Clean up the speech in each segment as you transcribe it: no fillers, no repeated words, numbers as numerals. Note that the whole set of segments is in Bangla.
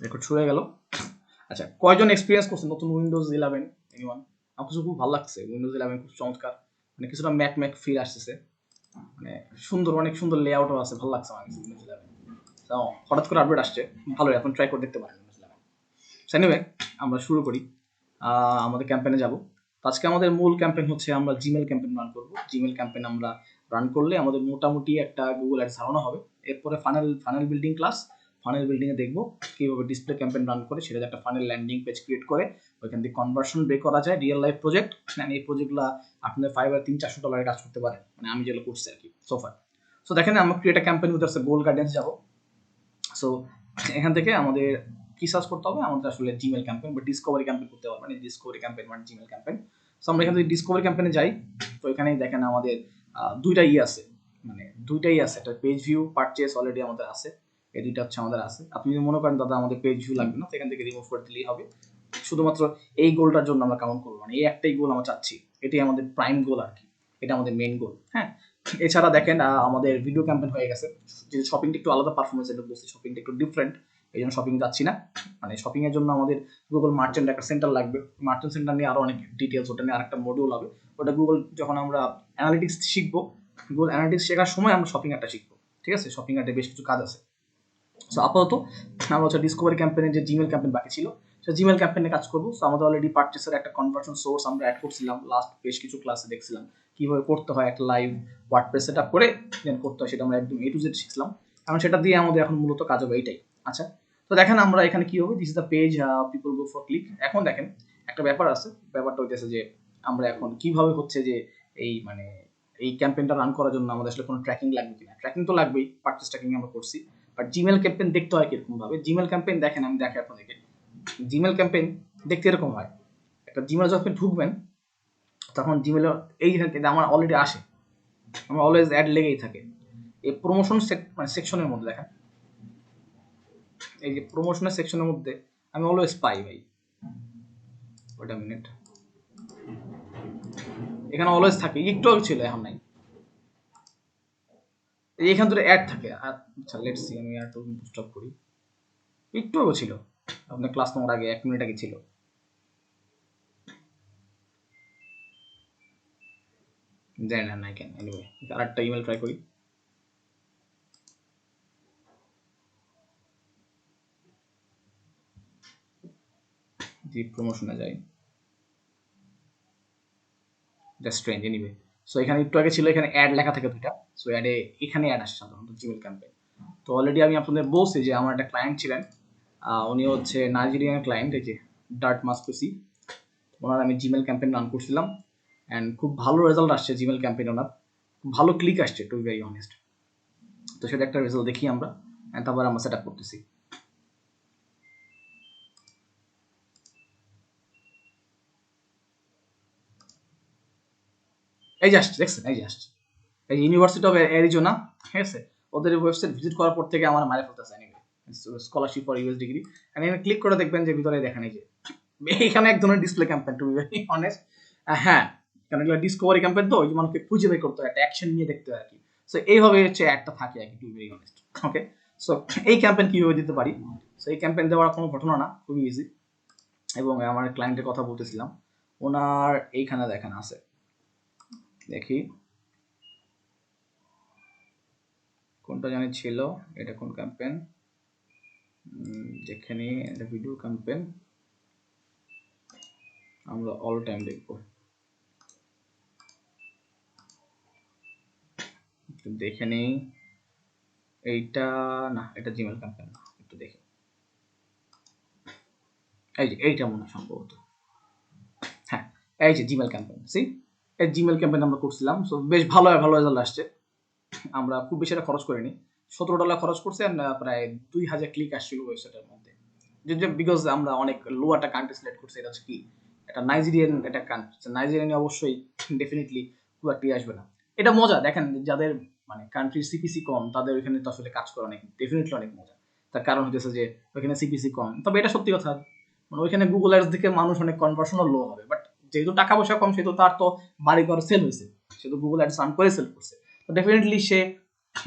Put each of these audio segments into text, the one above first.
রেকর্ড শুরু হয়ে গেল। আচ্ছা, কয়জন এক্সপিরিয়েন্স করছেন নতুন উইন্ডোজ 11? এনিওয়ান? আমার কাছে খুব ভালো লাগছে উইন্ডোজ 11, খুব চমৎকার, মানে কিছুটা ম্যাক ফিল আসতেছে, মানে সুন্দর, অনেক সুন্দর লেআউটও আছে, ভালো লাগছে আমার কাছে উইন্ডোজ 11। তো হঠাৎ করে আপডেট আসছে, ভালো, এখন ট্রাই করে দেখতে পারেন উইন্ডোজ 11। এনিওয়ে, আমরা শুরু করি, আমাদের ক্যাম্পেইনে যাব। আজকে আমাদের মূল ক্যাম্পেইন হচ্ছে আমরা জিমেল ক্যাম্পেইন রান করব। জিমেল ক্যাম্পেইন আমরা রান করলে আমাদের মোটামুটি একটা গুগল অ্যাডস ধারণা হবে। এরপরে ফানেল বিল্ডিং ক্লাস, ফানেল বিল্ডিংয়ে দেখব কীভাবে ডিসপ্লে ক্যাম্পেইন রান করে সেটা একটা ফানেল ল্যান্ডিং পেজ ক্রিয়েট করে ওইখান থেকে কনভার্সন বের করা যায় রিয়েল লাইফ প্রজেক্ট। এই প্রজেক্টগুলো আপনাদের ফাইবার $300-400 কাজ করতে পারে, মানে আমি যেগুলো করছি আর কি সোফার। সো দেখেন, আমরা ক্রিয়েট একটা ক্যাম্পেইন উইথ গোল গাইডেন্স যাব। সো এখান থেকে আমাদের কি সার্চ করতে হবে, আমাদের আসলে জিমেল ক্যাম্পেইন বা ডিসকভারি ক্যাম্পেইন করতে হবে, মানে ডিসকভারি ক্যাম্পেইন মানে জিমেল ক্যাম্পেইন। সো আমরা এখান থেকে ডিসকভারি ক্যাম্পেইনে যাই। তো এখানেই দেখেন আমাদের দুইটাই আছে, মানে দুইটাই আছে, একটা পেজ ভিউ পারচেস অলরেডি আমাদের আছে, এই দুইটা হচ্ছে আমাদের আছে। আপনি যদি মনে করেন দাদা আমাদের পেজ ভিউ লাগবে না, তো এখান থেকে রিমুভ করে দিলেই হবে। শুধুমাত্র এই গোলটার জন্য আমরা কাউন্ট করবো, মানে এই একটাই গোল আমরা চাচ্ছি, এটাই আমাদের প্রাইম গোল আর কি, এটা আমাদের মেইন গোল। হ্যাঁ, এছাড়া দেখেন আমাদের ভিডিও ক্যাম্পেইন হয়ে গেছে, যে শপিংটা একটু আলাদা পারফরমেন্স, এটা বলছি শপিংটা একটু ডিফারেন্ট, এই জন্য শপিং যাচ্ছি না। মানে শপিং এর জন্য আমাদের গুগল মার্চেন্ট একটা সেন্টার লাগবে, মার্চেন্ট সেন্টার নিয়ে আরো অনেক ডিটেলস, ওটা নিয়ে আরেকটা মডিউল হবে। ওটা গুগল যখন আমরা অ্যানালিটিক্স শিখবো, গুগল অ্যানালিটিক্স শেখার সময় আমরা শপিং একটা শিখবো, ঠিক আছে? শপিং একটা বেশ কিছু কাজ আছে। সো আপাতত আমরা হচ্ছে ডিসকভারি ক্যাম্পেইনের যে জিমেল ক্যাম্পেইন বাকি ছিল, সেই জিমেল ক্যাম্পেইনে কাজ করবো। সো আমাদের অলরেডি পারচেসের একটা কনভার্সন সোর্স আমরা অ্যাড করছিলাম, লাস্ট বেশ কিছু ক্লাসে দেখছিলাম কিভাবে করতে হয়, একটা লাইভ ওয়ার্ডপ্রেস সেট আপ করে দেন করতে হয়, সেটা আমরা একদম A to Z শিখলাম, কারণ সেটা দিয়ে আমাদের এখন মূলত কাজ হবে এইটাই। আচ্ছা, তো দেখেন আমরা এখানে কি হবে, this is the page, people go for click. এখন দেখেন একটা ব্যাপার আছে, ব্যাপারটা হইতেছে যে আমরা এখন কিভাবে হচ্ছে যে এই মানে এই ক্যাম্পেইনটা রান করার জন্য আমাদের আসলে কোনো ট্র্যাকিং লাগবে কিনা। ট্র্যাকিং তো লাগবেই, পারচেস ট্র্যাকিং আমরা করছি, বাট জিমেল ক্যাম্পেইন দেখতে হয় কিরকম ভাবে। জিমেল ক্যাম্পেইন দেখেন, আমি দেখে আপনাদেরকে, জিমেল ক্যাম্পেইন দেখতে এরকম হয়। একটা জিমেল যখন আপনি ঢুকবেন, তখন জিমেল এই যে আমার অলরেডি আসে, আমার অলওয়েজ অ্যাড লেগেই থাকে। এই প্রমোশন মানে সেকশনের মধ্যে দেখেন, এই যে প্রমোশনের সেকশনের মধ্যে আমি অলওয়েজ পাই ভাই। ওটা মিনিট, এখানে অলওয়েজ থাকে, একটু ছিল, এখন নাই। এখান থেকে অ্যাড থাকে। আচ্ছা লেটস সি, আমি আর একটু স্টপ করি, একটু ছিল আপনার ক্লাস তোমার আগে 1 মিনিট আগে ছিল। জানি না নাই কেন, এনিওয়ে আরেকটা ইমেল ট্রাই করি। জি প্রমোশনে যাই, দ্যাটস স্ট্রেঞ্জ। এনিওয়ে, সো এখানে একটু আগে ছিল, এখানে অ্যাড লেখা থাকে দুইটা। সো অ্যাডে এখানে অ্যাড আসে সাধারণত জিমেল ক্যাম্পেইন। তো অলরেডি আমি আপনাদের বলছি যে আমার একটা ক্লায়েন্ট ছিলেন, উনি হচ্ছে নাইজেরিয়ান ক্লায়েন্ট, এই যে ডার্ট মাস্কুসি, ওনার আমি জিমেল ক্যাম্পেইন রান করছিলাম, অ্যান্ড খুব ভালো রেজাল্ট আসছে জিমেল ক্যাম্পেইন, ওনার খুব ভালো ক্লিক আসছে, টু বি ভেরি অনেস্ট। তো সেটা একটা রেজাল্ট দেখি আমরা, অ্যান্ড তারপর আমরা সেট আপ করতেছি। এই যে আসছে, দেখছেন, এই যে আসছে, এই ইউনিভার্সিটি অফ অ্যারিজোনা, ঠিক আছে? ওদের ওয়েবসাইট ভিজিট করার পর থেকে আমার মারে ফেলতেছে, স্কলারশিপ ফর ইউএস ডিগ্রি। এখানে ক্লিক করে দেখবেন যে ভিতরে দেখেন এই যে এখানে এক ধরনের display campaign, to be very honest. হ্যাঁ, কারণ এগুলো ডিসকভারি ক্যাম্পেইন, তো ওই যে মানুষকে খুঁজে বের করতে হয়, একটা অ্যাকশন নিয়ে দেখতে হয় আর কি। সো এইভাবে হচ্ছে একটা থাকে আর কি, to be very honest. Okay, so এই ক্যাম্পেইন কিভাবে দিতে পারি? সো এই ক্যাম্পেইন দেওয়ার কোনো ঘটনা না, খুবই ইজি। এবং আমার ক্লায়েন্টের কথা বলতেছিলাম, ওনার এইখানে দেখেন আছে, দেখি কোনটা জানি ছিল, এটা কোন ক্যাম্পেইন, যেখানে এটা ভিডিও ক্যাম্পেইন, আমরা অল টাইম দেখবো, একটু দেখে নেই। এইটা না, এটা জিমেল ক্যাম্পেইন না, একটু দেখি, এই যে এইটা মনে হয় সম্ভবত, হ্যাঁ এই যে জিমেল ক্যাম্পেইন, সি এই জিমেল ক্যাম্পেইন আমরা করছিলাম। সো বেশ ভালো ভালো রেজাল্ট আসছে, আমরা খুব বেশি একটা খরচ করিনি, $17 খরচ করছি, প্রায় 2000 ক্লিক আসছিল ওয়েবসাইটের মধ্যে। বিকজ আমরা অনেক লো একটা কান্ট্রি সিলেক্ট করছি, এটা হচ্ছে কি, এটা নাইজেরিয়ান একটা কান্ট্রি, নাইজেরিয়ান অবশ্যই ডেফিনেটলি খুব একটা আসবে না। এটা মজা দেখেন, যাদের মানে কান্ট্রির সিপিসি কম, তাদের ওইখানে তো আসলে কাজ করা অনেক ডেফিনেটলি অনেক মজা। তার কারণ হচ্ছে যে ওইখানে সিপিসি কম, তবে এটা সত্যি কথা, মানে ওইখানে গুগল অ্যাডস থেকে মানুষ অনেক কনভার্সনও লো হবে, বাট যেহেতু টাকা পয়সা কম, সেহেতু তার তো বাড়ি ঘর সেল হয়েছে, সেহেতু গুগল অ্যাডস রান করে সেল করছে, তো ডেফিনেটলি সে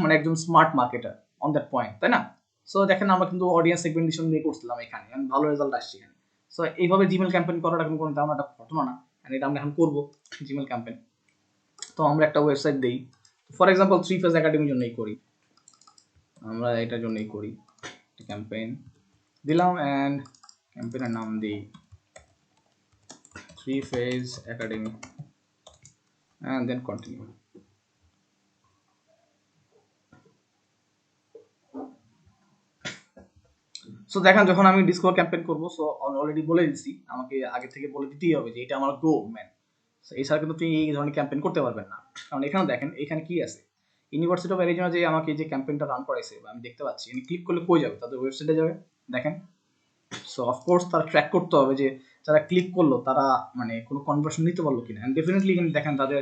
মানে একজন smart marketer on that point, তাই না? সো দেখেন আমরা কিন্তু অডিয়েন্স সেগমেন্টেশন নিয়ে করছিলাম এখানে, ভালো রেজাল্ট আসছে এখানে। সো এইভাবে জিমেল ক্যাম্পেইন করাটা কিন্তু কোনো তেমন একটা ঘটনা না, এটা আমরা এখন করবো জিমেল ক্যাম্পেইন। তো আমরা একটা ওয়েবসাইট দিই, ফর এক্সাম্পল 3 ফেজ একাডেমির জন্যই করি, আমরা এটার জন্যই করি ক্যাম্পেইন দিলাম অ্যান্ড ক্যাম্পেইনের নাম দিই 3 phase academy and then continue. So দেখেন যখন আমি ডিসকভার ক্যাম্পেইন করবো, সো অলরেডি বলে দিচ্ছি, আমাকে আগে থেকে বলে দিতেই হবে যে এটা আমার গোল ম্যান। সো এছাড়া কিন্তু আপনি এই ধরনের ক্যাম্পেইন করতে পারবেন না, কারণ এখানে দেখেন এখানে কি আছে, ইউনিভার্সিটি অফ অ্যারিজোনা যে আমাকে যে ক্যাম্পেইনটা রান করাইছে আমি দেখতে পাচ্ছি, আমি ক্লিক করলে কই যাবে, তাদের ওয়েবসাইটে যাবে দেখেন। সো অফকোর্স তারা ট্র্যাক করতে হবে যে যারা ক্লিক করলো তারা মানে কোনো কনভার্সন নিতে পারলো কিনা, অ্যান্ড ডেফিনেটলি এখানে দেখেন তাদের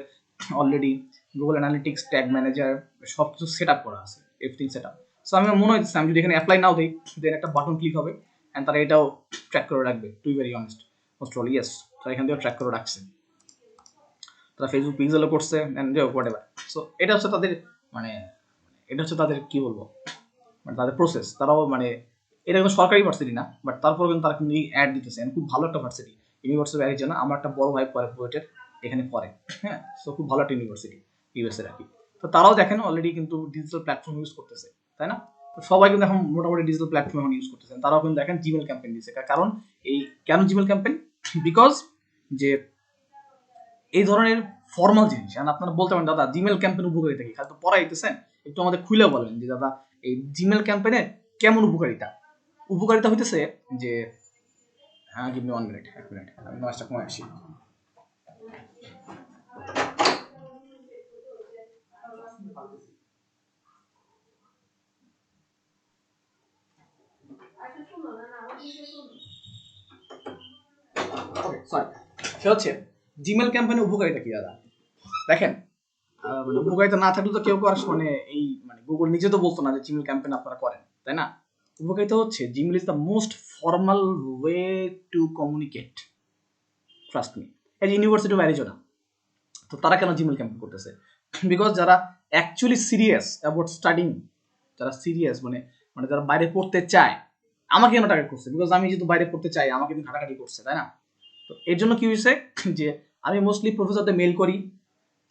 already Google analytics tag manager সব কিছু সেট আপ করা আছে, এভরিথিং সেট আপ। সো আমি মনে হচ্ছে আমি যদি এখানে অ্যাপ্লাই নাও দিই, দেন একটা বাটন ক্লিক হবে অ্যান্ড তারা এটাও ট্র্যাক করে রাখবে, to be very honest most all yes, তারা এখান থেকেও ট্র্যাক করে রাখছে, তারা ফেসবুক পিক্সেলও করছে অ্যান্ড হোয়াট এভার। সো এটা হচ্ছে তাদের মানে এটা হচ্ছে তাদের কি বলবো মানে তাদের প্রসেস, তারাও মানে এটা কোনো সরকারি ভার্সিটি না, বাট তারপরে কিন্তু তারা কিন্তু অ্যাড দিতেছে, খুব ভালো একটা ভার্সিটি, ইউনিভার্সিটি অফ অ্যারিজোনা। আমার একটা বড় ভাই পরে বুয়েটের এখানে পড়ে, হ্যাঁ। সো খুব ভালো একটা ইউনিভার্সিটি ইউএসএ আর কি। তো তারাও দেখেন অলরেডি কিন্তু ডিজিটাল প্ল্যাটফর্ম ইউজ করতেছে, তাই না? তো সবাই কিন্তু এখন মোটামুটি ডিজিটাল প্ল্যাটফর্ম এখন ইউজ করতেছেন, তারাও কিন্তু দেখেন জিমেল ক্যাম্পেইন দিচ্ছে। কারণ এই কেন জিমেল ক্যাম্পেইন, বিকজ যে এই ধরনের ফর্মাল জিনিস, আপনারা বলতে পারেন দাদা জিমেল ক্যাম্পেইন উপকারিতা কি, খালি তো পড়াইতেছেন, একটু আমাদের খুলে বলেন যে দাদা এই জিমেল ক্যাম্পেইনের কেমন উপকারিতা। উপকারিতা হইতেছে যে গিভ মি 1 মিনিট, 1 মিনিট আমি নয়েজটা কমাই আসি। ওকে সরি, সে হচ্ছে জিমেল ক্যাম্পেইনের উপকারিতা কি দাদা, দেখেন মানে উপকারিতা না থাকলে তো কেউ আর মানে এই মানে গুগল নিজে তো বলতো না যে জিমেল ক্যাম্পেইন আপনারা করেন, তাই না? উপকারিতা হচ্ছে Gmail is the most formal way to communicate, trust me. এই ইউনিভার্সিটি অফ অ্যারিজোনা, তো তারা কেন জিমেল ক্যাম্পেইন করতেছে, বিকজ যারা অ্যাকচুয়ালি সিরিয়াস অ্যাবাউট স্টাডিং, যারা সিরিয়াস মানে মানে যারা বাইরে পড়তে চায়, আমাকে কেন টার্গেট করছে, বিকজ আমি যেহেতু বাইরে পড়তে চাই আমাকে কিন্তু ঘাটাঘাটি করছে, তাই না? তো এর জন্য কি হয়েছে যে আমি মোস্টলি প্রফেসরদের মেল করি,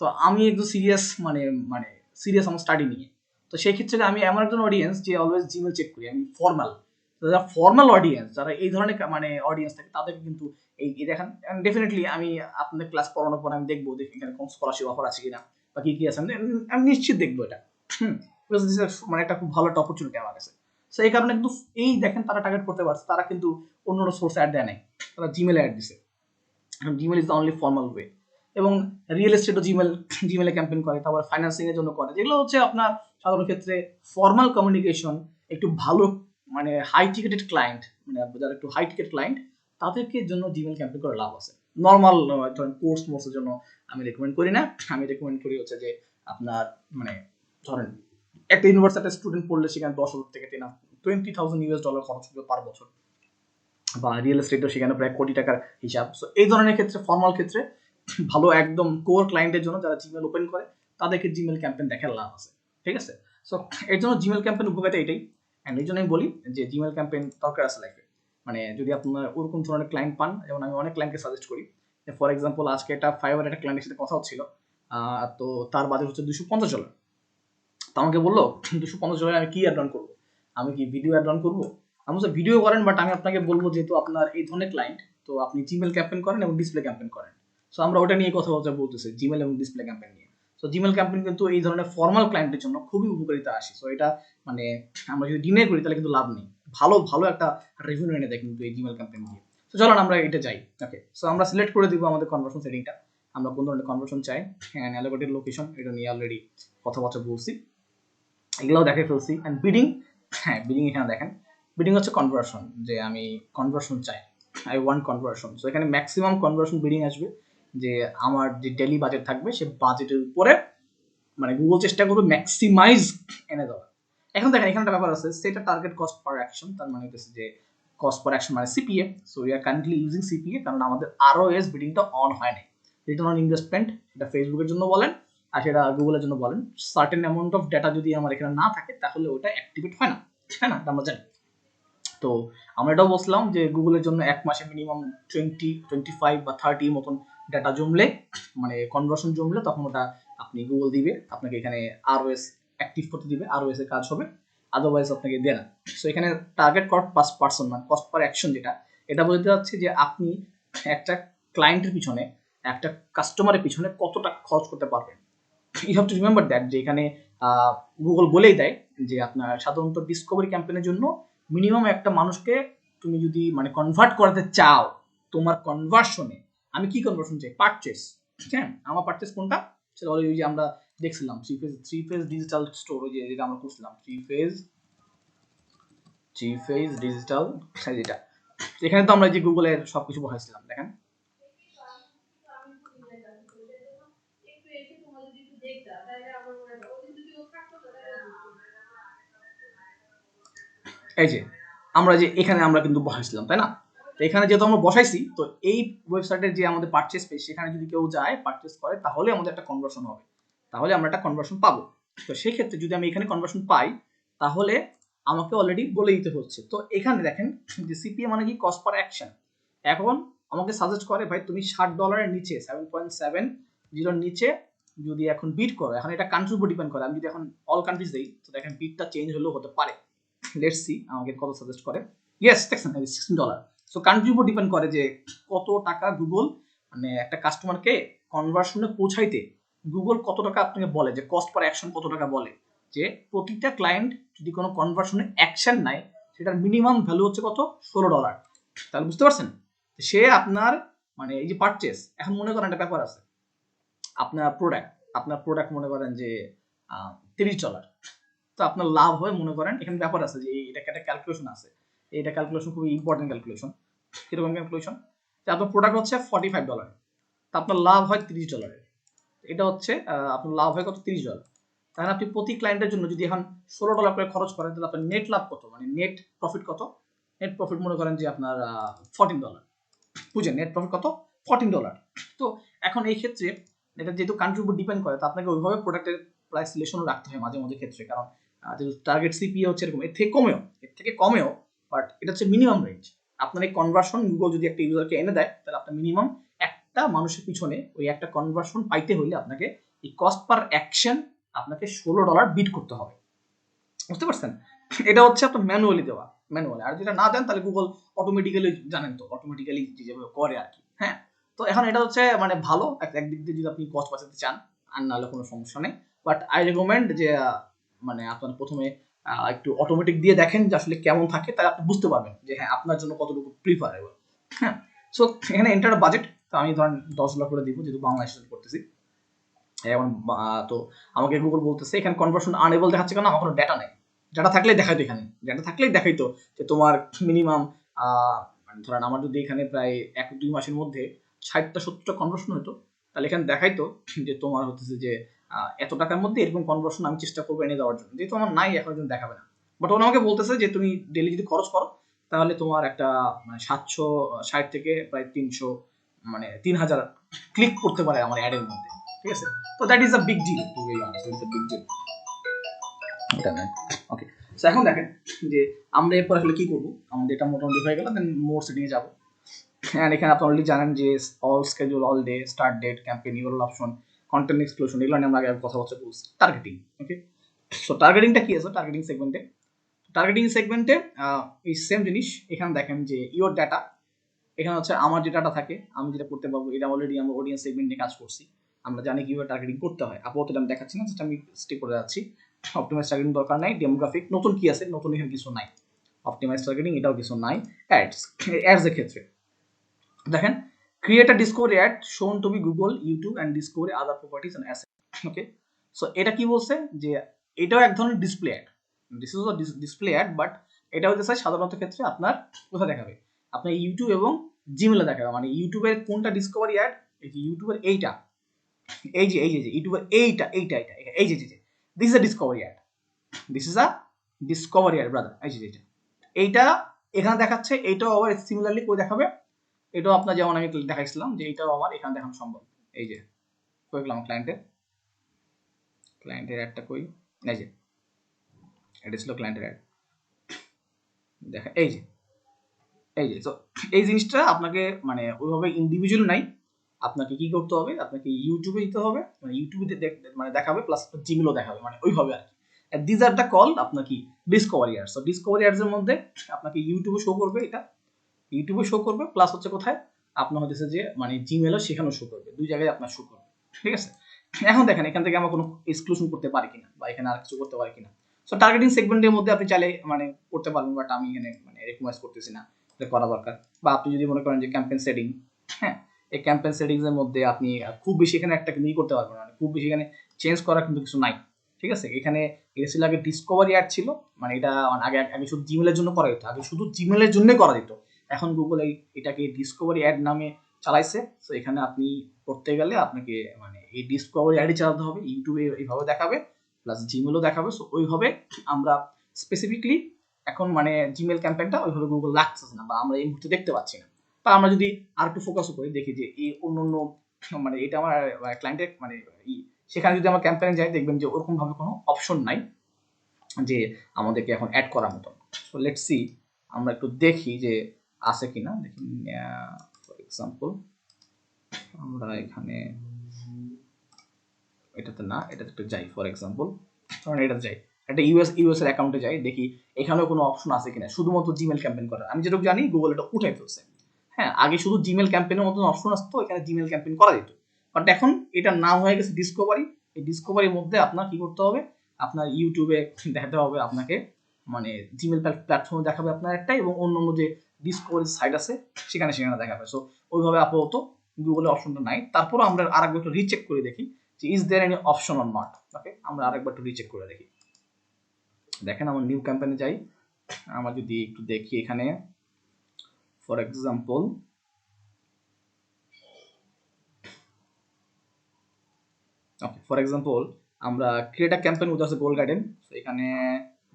তো আমি একটু সিরিয়াস মানে মানে সিরিয়াস আমার স্টাডি নিয়ে। তো সেই ক্ষেত্রে আমি এমন একজন অডিয়েন্স যে অলওয়েজ জিমেল চেক করি, আমি ফর্মাল। যারা ফর্মাল অডিয়েন্স, যারা এই ধরনের মানে অডিয়েন্স থাকে তাদেরকে কিন্তু এই দেখেন ডেফিনেটলি আমি আপনাদের ক্লাস পড়ানোর পর আমি দেখবো দেখি এখানে কোন স্কলারশিপ অফার আছে কিনা বা কি কি আছে, আমি নিশ্চিত দেখবো এটা, মানে একটা খুব ভালো একটা অপরচুনিটি আমার কাছে। সো এই কারণে কিন্তু এই দেখেন তারা টার্গেট করতে পারছে, তারা কিন্তু অন্য সোর্স অ্যাড দেয় নাই, তারা জিমেলে অ্যাড দিছে। Gmail is the only formal way. এবং রিয়েল এস্টেটও জিমেলে ক্যাম্পেইন করে, তারপর ফাইন্যান্সিং এর জন্য করে, যেগুলো হচ্ছে আপনার সাধারণ ক্ষেত্রে ফর্মাল কমিউনিকেশন একটু ভালো মানে হাই টিকেটেড ক্লায়েন্ট, মানে যারা একটু হাই টিকেট ক্লায়েন্ট তাদেরকে জন্য জিমেল ক্যাম্পেইন করে লাভ আছে। নর্মাল ধরেন কোর্সের জন্য আমি রেকমেন্ড করি না, আমি রেকমেন্ড করি হচ্ছে যে আপনার মানে ধরেন একটা ইউনিভার্সিটি স্টুডেন্ট পড়লে সেখানে 10,000 থেকে $20,000 খরচ হবে পার বছর, বা রিয়েল এস্টেটও সেখানে প্রায় কোটি টাকার হিসাব। সো এই ধরনের ক্ষেত্রে ফর্মাল ক্ষেত্রে ভালো একদম কোর ক্লায়েন্টের জন্য যারা জিমেল ওপেন করে তাদেরকে জিমেল ক্যাম্পেইন দেখার লাভ আছে, ঠিক আছে? সো এর জন্য জিমেল ক্যাম্পেইন উপকারিতা এটাই, অ্যান্ড এই জন্য আমি বলি যে জিমেল ক্যাম্পেইন দরকার আছে লাইফে। মানে যদি আপনার ওরকম ধরনের ক্লায়েন্ট পান, যেমন আমি অনেক ক্লায়েন্টকে সাজেস্ট করি, ফর এক্সাম্পল আজকে একটা ফাইবার একটা ক্লায়েন্টের সাথে কথা হচ্ছিল, তো তার বাজেট হচ্ছে $250। তো আমাকে বললো $250 আমি কি অ্যাড অন করবো, আমি কি ভিডিও অ্যাড অন করবো? আমি বলছি ভিডিও করেন, বাট আমি আপনাকে বলবো যেহেতু আপনার এই ধরনের ক্লায়েন্ট, তো আপনি জিমেল ক্যাম্পেইন করেন এবং ডিসপ্লে ক্যাম্পেইন করেন। সো আমরা ওটা নিয়ে কথা বলতেছি, জিমেল এবং ডিসপ্লে ক্যাম্পেইন নিয়ে। সো জিমেল ক্যাম্পেইন কিন্তু এই ধরনের ফর্মাল ক্লায়েন্টের জন্য খুবই উপকারিতা আসে। সো এটা মানে আমরা যদি ডিনে করি তাহলে কিন্তু লাভ নেই, ভালো ভালো একটা রেভিনিউ এনে দেয় কিন্তু এই জিমেল ক্যাম্পেইন দিয়ে। তো চলুন আমরা এটা যাই। ওকে, সো আমরা সিলেক্ট করে দিব আমাদের কনভার্সন সেটিংটা, আমরা কোন ধরনের কনভার্সন চাই, অ্যান্ড অ্যালোকেটেড লোকেশন এটা নিয়ে অলরেডি কথাবার্তা বলছি, এগুলোও দেখে ফেলছি। অ্যান্ড বিডিং, হ্যাঁ বিডিং এখানে দেখেন, বিডিং হচ্ছে কনভার্সন, যে আমি কনভার্সন চাই, আই ওয়ান্ট কনভার্সন। সো এখানে ম্যাক্সিমাম কনভার্সন বিডিং আসবে, যে আমার যে ডেলি বাজেট থাকবে সে বাজেটের উপরে মানে গুগল চেষ্টা করবে ম্যাক্সিমাইজ এনে দেওয়া। এখন দেখেন এখানে একটা ব্যাপার আছে, সেটা টার্গেট কস্ট পার অ্যাকশন, তার মানে হচ্ছে যে কস্ট পার অ্যাকশন মানে CPA. So we are currently using CPA, কারণ আমাদের আরওএস বিডিংটা অন হয় নাই। রিটার্ন অন ইনভেস্টমেন্ট এটা ফেসবুকের জন্য বলেন আর সেটা গুগলের জন্য বলেন, সার্টেন অ্যামাউন্ট অফ ডেটা যদি আমার এখানে না থাকে তাহলে ওটা অ্যাক্টিভেট হয় না। হ্যাঁ না, আমরা জানি। তো আমরা এটাও বলছিলাম যে গুগলের জন্য এক মাসে মিনিমাম 25 বা 30 মতন ডাটা জমলে, মানে কনভার্সন জমলে, তখন ওটা আপনি গুগল দিবে আপনাকে, এখানে আরওএস অ্যাক্টিভ করতে দিবে, আরওএস এর কাজ হবে, আদারওয়াইজ আপনাকে দেয় না। সো এখানে টার্গেট কস্ট পার পার্সন, মানে কস্ট পার অ্যাকশন, যেটা এটা বলতে যাচ্ছে যে আপনি একটা ক্লায়েন্টের পিছনে, একটা কাস্টমারের পিছনে কত টাকা খরচ করতে পারবেন। You have to remember that, যে এখানে গুগল বলেই দেয় যে আপনার সাধারণত ডিসকভারি ক্যাম্পেইনের জন্য মিনিমাম একটা মানুষকে তুমি যদি মানে কনভার্ট করাতে চাও, তোমার কনভার্সনে, আমি কি কনভার্সন চাই? পারচেস। হ্যাঁ, আমার পারচেস কোনটা? সেটা হলো ওই যে আমরা দেখছিলাম থ্রি ফেজ ডিজিটাল স্টোর, ওই যে যেটা আমরা করছিলাম থ্রি ফেজ ডিজিটাল, যেটা এখানে তো আমরা যে গুগলের সবকিছু বসাইছিলাম, দেখেন এই যে আমরা যে এখানে আমরা কিন্তু বসাইছিলাম, তাই না? তো এখানে যেহেতু আমরা বসাইছি, তো এই ওয়েবসাইটের যে আমাদের পারচেস পেজ, সেখানে যদি কেউ যায় পারচেস করে, তাহলে আমাদের একটা কনভার্সন হবে, তাহলে আমরা একটা কনভার্সন পাবো। তো সেই ক্ষেত্রে যদি আমি এখানে কনভার্সন পাই, তাহলে আমাকে অলরেডি বলে দিতে হচ্ছে। তো এখানে দেখেন যে সিপিএ মানে কি? Cost per action. এখন আমাকে সাজেস্ট করে ভাই তুমি $60 নিচে, 7.70 নিচে যদি এখন বিট করো, এখন এটা কান্ট্রির উপর ডিপেন্ড করে, আমি যদি এখন অল কান্ট্রিজ দেই, তো দেখেন বিটটা চেঞ্জ হলেও হতে পারে। লেটস সি আমাকে কত সাজেস্ট করে। ইয়েস, দেখছেন $16। সো কান্ট্রির উপর ডিপেন্ড করে যে কত টাকা গুগল, মানে একটা কাস্টমারকে কনভার্সনে পৌঁছাইতে গুগল কত টাকা আপনাকে বলে, যে কস্ট পার অ্যাকশন কত টাকা বলে, যে প্রতিটা ক্লায়েন্ট যদি কোনো কনভার্সনে অ্যাকশন নেয়, সেটার মিনিমাম ভ্যালু হচ্ছে কত? $16। তাহলে বুঝতে পারছেন, সে আপনার মানে এই যে পারচেস, এখন মনে করেন একটা ব্যাপার আছে, আপনার প্রোডাক্ট মনে করেন যে $30, তো আপনার লাভ হয় মনে করেন, এখানে ব্যাপার আছে যে এটা একটা ক্যালকুলেশন আছে, এটা ক্যালকুলেশন খুবই ইম্পর্টেন্ট ক্যালকুলেশন। কিরকম ক্যালকুলেশন? যে আপনার প্রোডাক্ট হচ্ছে $45, তা আপনার লাভ হয় $30। এটা হচ্ছে আপনার লাভ হয় কত? $30। তাহলে আপনি প্রতি ক্লায়েন্টের জন্য যদি এখন $16 করে খরচ করেন, তাহলে আপনার নেট লাভ কত, মানে নেট প্রফিট কত? নেট প্রফিট মনে করেন যে আপনার $14। বুঝেন নেট প্রফিট কত? $14। তো এখন এই ক্ষেত্রে এটা যেহেতু কান্ট্রির উপর ডিপেন্ড করে, তো আপনাকে ওইভাবে প্রোডাক্টের প্রাইস সিলেকশনও রাখতে হয় মাঝে মাঝে ক্ষেত্রে, কারণ যেহেতু টার্গেট সিপিএ হচ্ছে এরকম, এর থেকে কমেও, বাট এটা হচ্ছে মিনিমাম রেঞ্জ। আপনার এই কনভার্সন গুগল যদি একটা ইউজারকে এনে দেয়, তাহলে আপনার মিনিমাম একটা মানুষের পিছনে ওই একটা কনভার্সন পাইতে হলে আপনাকে এই কস্ট পার অ্যাকশন আপনাকে $16 বিট করতে হবে। বুঝতে পারছেন? এটা হচ্ছে আপনার ম্যানুয়ালি দেওয়া, ম্যানুয়ালি। আর যেটা না দেন, তাহলে গুগল অটোমেটিক্যালি, জানেন তো অটোমেটিক্যালি যেভাবে করে আর কি। হ্যাঁ, তো এখন এটা হচ্ছে মানে ভালো একদিক দিয়ে যদি আপনি কস্ট বাঁচাতে চান, আর নাহলে কোনো সমস্যা নেই। বাট আই রেকমেন্ড যে মানে আপনার প্রথমে একটু অটোমেটিক দিয়ে দেখেন যে আসলে কেমন থাকে, তাহলে আপনি বুঝতে পারবেন যে হ্যাঁ আপনার জন্য কতটুকু প্রিফারেবল। হ্যাঁ, সো এখানে এন্টার বাজেট, তো আমি ধরেন $10 করে দিব, যেহেতু বাংলাদেশে করতেছি এখন। তো আমাকে গুগল বলতেছে এখানে কনভার্সন আনএবল দেখাচ্ছে, কেন? আমার কোনো ডেটা নেই। ডেটা থাকলেই দেখাইতো, এখানে ডেটা থাকলেই দেখাইতো যে তোমার মিনিমাম মানে ধরেন আমার যদি এখানে প্রায় 1-2 মাসের মধ্যে 60-70টা কনভার্সন হতো, তাহলে এখানে দেখাইতো যে তোমার হচ্ছে যে এত টাকার মধ্যে এরকম কনভার্সন আমি চেষ্টা করবো এনে দেওয়ার জন্য, যেহেতু আমার নাই এখন জন্য দেখাবে না। বাট ওরা আমাকে বলতেছে যে তুমি ডেলি যদি খরচ করো, তাহলে তোমার একটা মানে 760 থেকে প্রায় 300, মানে 3000 ক্লিক করতে পারে আমার অ্যাডের মধ্যে। ঠিক আছে? তো that is a big deal, to be honest, it's a big deal. এটা না, ওকে। সো এখন দেখেন যে আমরা এরপর আসলে কি করব। আমাদের এটা মোটামুটি হয়ে গেল, দেন মোর সেটিং এ যাব। এন্ড এখানে আপনি অলরেডি জানেন যে all schedule, all day, start date, campaign, URL option, content exclusion, এগুলো নিয়ে আমরা আগে কথাবার্তা বলছি। টার্গেটিং, ওকে। সো টার্গেটিংটা কি আছে? টার্গেটিং সেগমেন্টে এই সেম জিনিস। এখানে দেখেন যে ইওর ডাটা, এখানে হচ্ছে আমার যে ডাটা থাকে, আমি যেটা করতে পারবো, এটা অলরেডি আমরা অডিয়েন্স সেগমেন্ট নিয়ে কাজ করছি, আমরা জানি কিভাবে টার্গেটিং করতে হয়। আপাতত আমি দেখাচ্ছি না, যেটা আমি স্টিক করে যাচ্ছি। অপটিমাইজ টার্গেটিং দরকার নাই। ডেমোগ্রাফিক নতুন কি আছে? নতুন এখানে কিছু নাই। অপটিমাইজ টার্গেটিং এটাও কিছু নাই। অ্যাডস এর ক্ষেত্রে দেখেন, create a discovery ad shown to be Google, YouTube and discovery other properties and asset. Okay, so এটা কি বলছে যে এটাও এক ধরনের display ad. This is a display ad, but এটা হতে চাই সাধারণত ক্ষেত্রে আপনার কোথায় দেখাবে? আপনার ইউটিউব এবং জিমেলে দেখাবে। মানে ইউটিউবের কোনটা ডিসকভারি অ্যাড? এই যে ইউটিউবের এইটা, এই যে ইউটিউবের এইটা এই যে this is a discovery ad, this is a discovery ad brother. এই যে এইটা এখানে দেখাচ্ছে, এইটাও আবার সিমিলারলি করে দেখাবে। এটাও আপনার যেমন আমি দেখাইছিলাম যে এইটাও আমার এখানে দেখানো সম্ভব। এই যে কই গেলাম ক্লায়েন্টের অ্যাডটা কই? এই যে এটা ছিল ক্লায়েন্টের অ্যাড। দেখেন এই যে তো এই জিনিসটা আপনাকে মানে ওইভাবে ইন্ডিভিজুয়াল নাই, আপনাকে কি করতে হবে, আপনাকে ইউটিউবে দিতে হবে, মানে ইউটিউবে মানে দেখাবে প্লাস জিমেলও দেখাবে, মানে ওইভাবে আর কি। দিজ আর দ্য কল আপনার কি ডিসকভারি অ্যাডস। তো ডিসকভারি অ্যাডস এর মধ্যে আপনাকে ইউটিউবে শো করবে, এটা ইউটিউবে শো করবে প্লাস হচ্ছে কোথায় আপনার হচ্ছে যে মানে জিমেলও সেখানেও শো করবে, দুই জায়গায় আপনার শো করবে, ঠিক আছে। এখন দেখেন এখান থেকে আমরা কোনো এক্সক্লুশন করতে পারি কিনা বা এখানে আর কিছু করতে পারি কিনা। সো টার্গেটিং সেগমেন্টের মধ্যে আপনি চাইলে মানে করতে পারবেন, বাট আমি এখানে মানে রেকমেন্ড করতেছি না, এটা করা দরকার। বা আপনি যদি মনে করেন যে ক্যাম্পেইন সেটিং, হ্যাঁ এই ক্যাম্পেইন সেটিংস এর মধ্যে আপনি খুব বেশি এখানে একটা কিন্তু করতে পারবেন না, খুব বেশি এখানে চেঞ্জ করা কিন্তু কিছু নাই, ঠিক আছে। এখানে এটা ছিল আগে ডিসকভারি অ্যাড ছিল, মানে এটা আগে আগে শুধু জিমেলের জন্য করা যেত, আগে শুধু জিমেলের জন্য করা যেত। এখন গুগল এটাকে ডিসকভারি অ্যাড নামে চালাইছে। তো এখানে আপনি করতে গেলে আপনাকে মানে এই ডিসকভারি অ্যাডই চালাতে হবে, ইউটিউবে এইভাবে দেখাবে প্লাস জিমেলও দেখাবে। সো ওইভাবে আমরা স্পেসিফিকলি এখন মানে জিমেল ক্যাম্পেইনটা ওইভাবে গুগল রাখতেছে না, বা আমরা এই মুহূর্তে দেখতে পাচ্ছি না। বা আমরা যদি আর একটু ফোকাস করি, দেখি যে এই অন্য অন্য মানে এটা আমার ক্লায়েন্টের মানে সেখানে যদি আমার ক্যাম্পেইনে যাই, দেখবেন যে ওরকম ভাবে কোনো অপশন নাই যে আমাদেরকে এখন অ্যাড করার মতো। সো লেটস সি, আমরা একটু দেখি যে আছে কিনা, দেখি ফর এক্সাম্পল আমরা এখানে এটাতে না, এটাতে একটু যাই, ফর এক্সাম্পল কারণ এটা যাই একটা ইউএস এর অ্যাকাউন্টে যাই, দেখি এখানেও কোনো অপশন আছে কিনা শুধুমাত্র জিমেল ক্যাম্পেইন করার। আমি যেটুকু জানি গুগল এটা উঠাই ফেলছে। হ্যাঁ আগে শুধু জিমেল ক্যাম্পেইনের মতন অপশন আসতো, এখানে জিমেল ক্যাম্পেইন করা যেত, বাট এখন এটার নাম হয়ে গেছে ডিসকভারি। এই ডিসকভারির মধ্যে আপনার কি করতে হবে, আপনার ইউটিউবে দেখাতে হবে আপনাকে, মানে জিমেল প্ল্যাটফর্মে দেখাবে আপনার একটা, এবং অন্য অন্য যে ডিসকভারি সাইট আছে সেখানে সেখানে দেখাবে। সো ওইভাবে আপাতত গুগলের অপশনটা নাই। তারপরও আমরা আরেকবার একটু রিচেক করে দেখি যে is there any option or not. Okay আমরা আরেকবার একটু রিচেক করে দেখি। দেখেন আমার নিউ ক্যাম্পেইনে যাই, আমরা যদি একটু দেখি এখানে for example okay for example আমরা create a campaign with the goal garden. So এখানে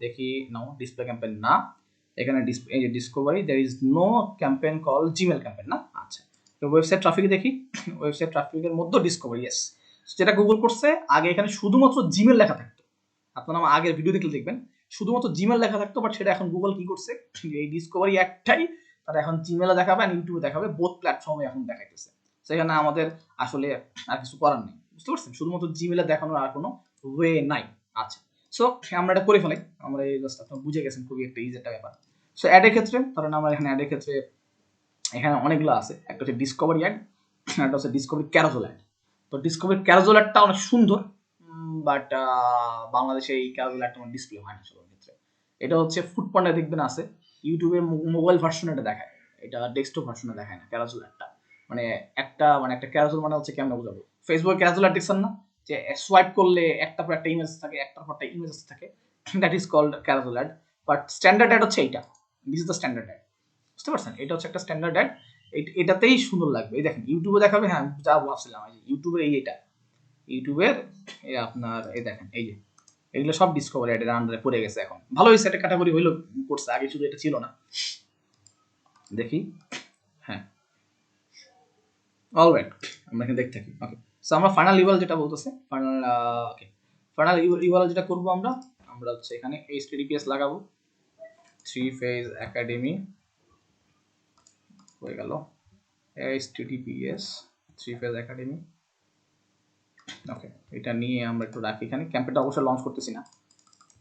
দেখি নো ডিসপ্লে ক্যাম্পেইন না, এখানে এই যে discovery there is no campaign call Gmail campaign না। আচ্ছা তো ওয়েবসাইট ট্রাফিকে দেখি, ওয়েবসাইট ট্রাফিকের মধ্যে ডিসকভারি ইয়েস, যেটা গুগল করছে আগে এখানে শুধুমাত্র জিমেল লেখা থাকতো, আপনারা আমার আগের ভিডিও দেখলে দেখবেন শুধুমাত্র জিমেল লেখা থাকতো, বাট সেটা এখন গুগল কি করছে এই ডিসকভারি একটাই তারা এখন জিমেলে দেখাবে আর ইউটিউবে দেখাবে, বোথ প্ল্যাটফর্মে এখন দেখাইতেছে। সেখানে আমাদের আসলে আর কিছু করার নেই, বুঝতে পারছেন, শুধুমাত্র জিমেলে দেখানোর আর কোনো ওয়ে নাই। আচ্ছা সো আমরা এটা করে ফেলাই, আমরা এই জাস্ট আপনারা বুঝে গেছেন খুবই একটা ইজি একটা ব্যাপার। সো অ্যাডের ক্ষেত্রে ধরেন আমরা এখানে অ্যাডের ক্ষেত্রে এখানে অনেকগুলো আছে, একটা হচ্ছে ডিসকভারি অ্যাড, একটা হচ্ছে ডিসকভারি ক্যারোজেল অ্যাড। তো ডিসকভারি ক্যারোজেল অ্যাডটা অনেক সুন্দর, বাট বাংলাদেশে এই ক্যারোজেল অ্যাডটা আমার ডিসপ্লে হয় না সবার ক্ষেত্রে। এটা হচ্ছে ফুডপান্ডা দেখবেন আছে, ইউটিউবে মোবাইল ভার্সনে এটা দেখায়, এটা ডেস্কটপ ভার্সনে দেখায় না ক্যারোজেল অ্যাডটা। মানে একটা ক্যারোজেল মানে হচ্ছে কেমন বোঝাবো, ফেসবুকে ক্যারোজেল অ্যাড দেখছেন না, যে সোয়াইপ করলে একটার পর একটা ইমেজ থাকে, একটার পর একটা ইমেজ থাকে, that is called carousel ad. But standard ad হচ্ছে এইটা, this is the standard ad, বুঝতে পারছেন, এটা হচ্ছে একটা স্ট্যান্ডার্ড অ্যাড। এটাতেই সুন্দর লাগবে, এই দেখেন ইউটিউবে দেখাবে, হ্যাঁ যা ভাবছিলাম ইউটিউবের এটা ইউটিউবের আপনার এই দেখেন এই যে এগুলো সব ডিসকভারি অ্যাডের আন্ডারে পড়ে গেছে, এখন ভালো হয়েছে একটা ক্যাটাগরি হইলো করছে, আগে শুধু এটা ছিল না। দেখি হ্যাঁ অলরাইট আমরা এখানে দেখতে থাকি। ওকে সো আমরা ফাইনাল ইউআরএল যেটা বলতেছে ফাইনাল ওকে ফাইনাল ইউআরএল যেটা করবো আমরা আমরা হচ্ছে এখানে এইচটিটিপিএস লাগাবো, থ্রি ফেজ একাডেমি হয়ে গেল, এইচটিটিপিএস থ্রি ফেজ একাডেমি। ওকে এটা নিয়ে আমরা একটু রাখি, এখানে ক্যাম্পেইনটা অবশ্যই লঞ্চ করতেছি না,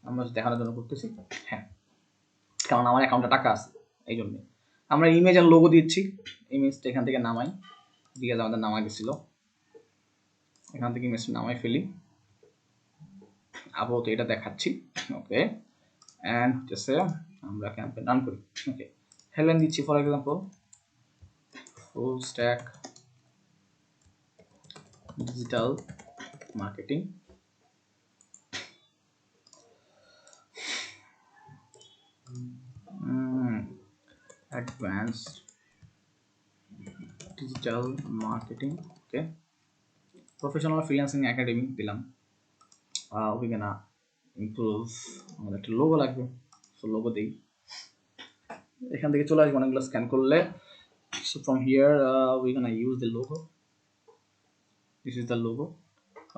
আমরা দেখানোর জন্য করতেছি, হ্যাঁ কারণ আমার অ্যাকাউন্টে টাকা আছে এই জন্যে। আমরা ইমেজ আর লোগো দিচ্ছি, ইমেজটা এখান থেকে নামাই, ঠিক আছে আমাদের নামা গেছিলো, এখান থেকে ইমেজটা নামাই ফেলি, আপাতত এটা দেখাচ্ছি। ওকে অ্যান্ড হচ্ছে আমরা ক্যাম্পেইন রান করি। ওকে হেডলাইন দিচ্ছি for example full stack digital marketing, advanced digital marketing, okay professional freelancing academy দিলাম। we gonna improve, আমাদের একটা লোগো লাগবে, সো লোগো দেই, এখান থেকে চলে আসবে অনেকগুলো স্ক্যান করলে। so from here we gonna use the logo, this is the logo,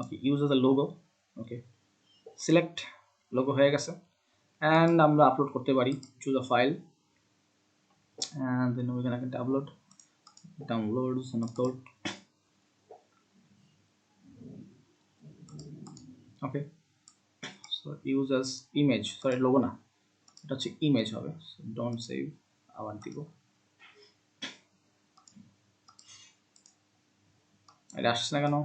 okay use the logo, okay select logo হয়ে গেছে, and আমরা আপলোড করতে পারি, choose a file, and then we can again downloads and upload. Okay, so use as image, sorry logo না, এটা হচ্ছে ইমেজ হবে, so don't save, আবার দিব, এটা আসছে না কেন,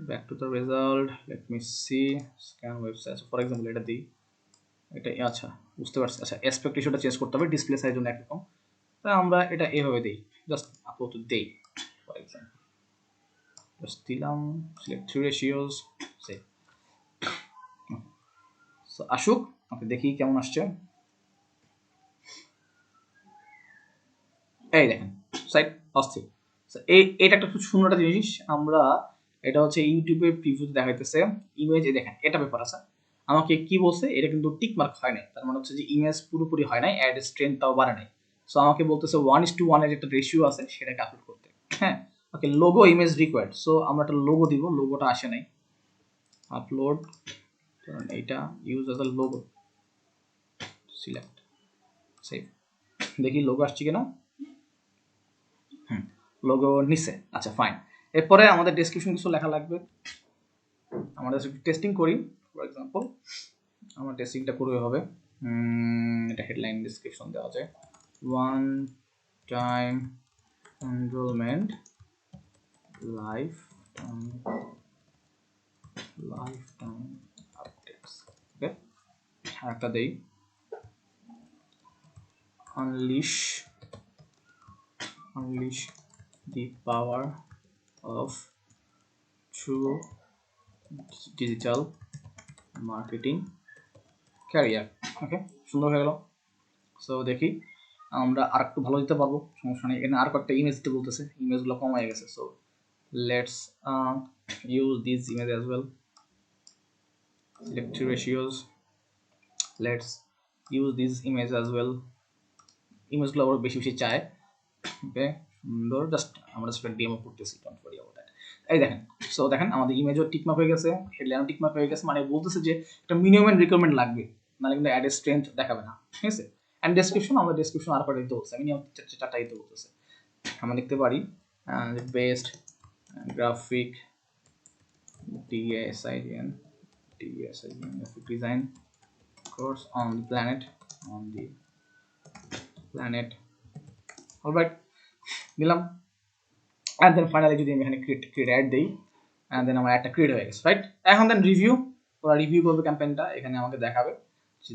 back to the result, let me see, scan website, so for example এটা দিই, এটা আচ্ছা বুঝতে পারছি, আচ্ছা অ্যাসপেক্ট রেশিওটা চেঞ্জ করতে হবে, ডিসপ্লে সাইজ জন্য একরকম, তাই আমরা এটা এভাবে দেই, জাস্ট আপাতত দেই, ফর এক্সাম্পল জাস্ট দিলাম, select three ratios, save, so আসুক, ওকে দেখি কেমন আসছে, এই দেখেন সাইট অস্থির, এটা একটা খুব সুন্দর একটা জিনিস, আমরা এটা হচ্ছে ইউটিউবে প্রিভিউতে দেখাইতেছে ইমেজ, দেখেন এটা ব্যাপার আছে, আমাকে কি বলছে, এটা কিন্তু টিক মার্ক হয় নাই, তার মানে হচ্ছে যে ইমেজ পুরোপুরি হয় নাই, অ্যাড স্ট্রেংথটাও বাড়ে নাই, সো আমাকে বলতেছে 1:1 এর একটা রেশিও আছে সেটাকে আপলোড করতে, হ্যাঁ ওকে, লোগো ইমেজ রিকোয়ার্ড, সো আমরা একটা লোগো দিব, লোগোটা আসে নাই, আপলোড, কারণ এইটা use as a logo, select, save, দেখি লোগো আসছে কিনা, লোগো নিচে, আচ্ছা ফাইন, এরপরে আমাদের ডেসক্রিপশন কিছু লেখা লাগবে, আমাদের টেস্টিং করি, ফর এক্সাম্পল আমার টেস্টিংটা করবে হবে, এটা হেডলাইন ডেসক্রিপশন দেওয়া যায়, one time enrollment life time updates, okay, আর একটা দেই, unleash the power of true digital marketing career, ওকে, সুন্দর হয়ে গেল, সো দেখি আমরা আর একটু ভালো দিতে পারবো, সমস্যা নেই, এখানে আর কয়েকটা ইমেজ দিতে বলতেছে, ইমেজগুলো কম হয়ে গেছে, so let's use these image as well, select three ratios, let's use this image as well, ইমেজগুলো আবার বেশি বেশি চায়, ওকে সুন্দর, জাস্ট আমরা জাস্ট ডেমো করতেছি, ডোন্ট ওয়ারি অ্যাবাউট দ্যাট, এই দেখেন, সো দেখেন আমাদের ইমেজও টিকমার্ক হয়ে গেছে, হেডলাইনও টিকমার্ক হয়ে গেছে, মানে বলতেছে যে একটা মিনিমাম রিকোয়ারমেন্ট লাগবে, নাহলে কিন্তু অ্যাড স্ট্রেংথ দেখাবে না, ঠিক আছে, অ্যান্ড ডেসক্রিপশন, আমরা ডেসক্রিপশন আর কটা দিতে বলছে, মিনিমাম চারটা দিতে বলতেছে, আমরা দেখতে পারি best graphic DSIN graphic design course on the planet, alright, দিলাম, and then finally যদি আমি এখানে create ad দেই, and then আমার একটা ক্রিয়েট হয়ে গেছে, রাইট, এখন দেন রিভিউ, ওরা রিভিউ করবে ক্যাম্পেইনটা, এখানে আমাকে দেখাবে,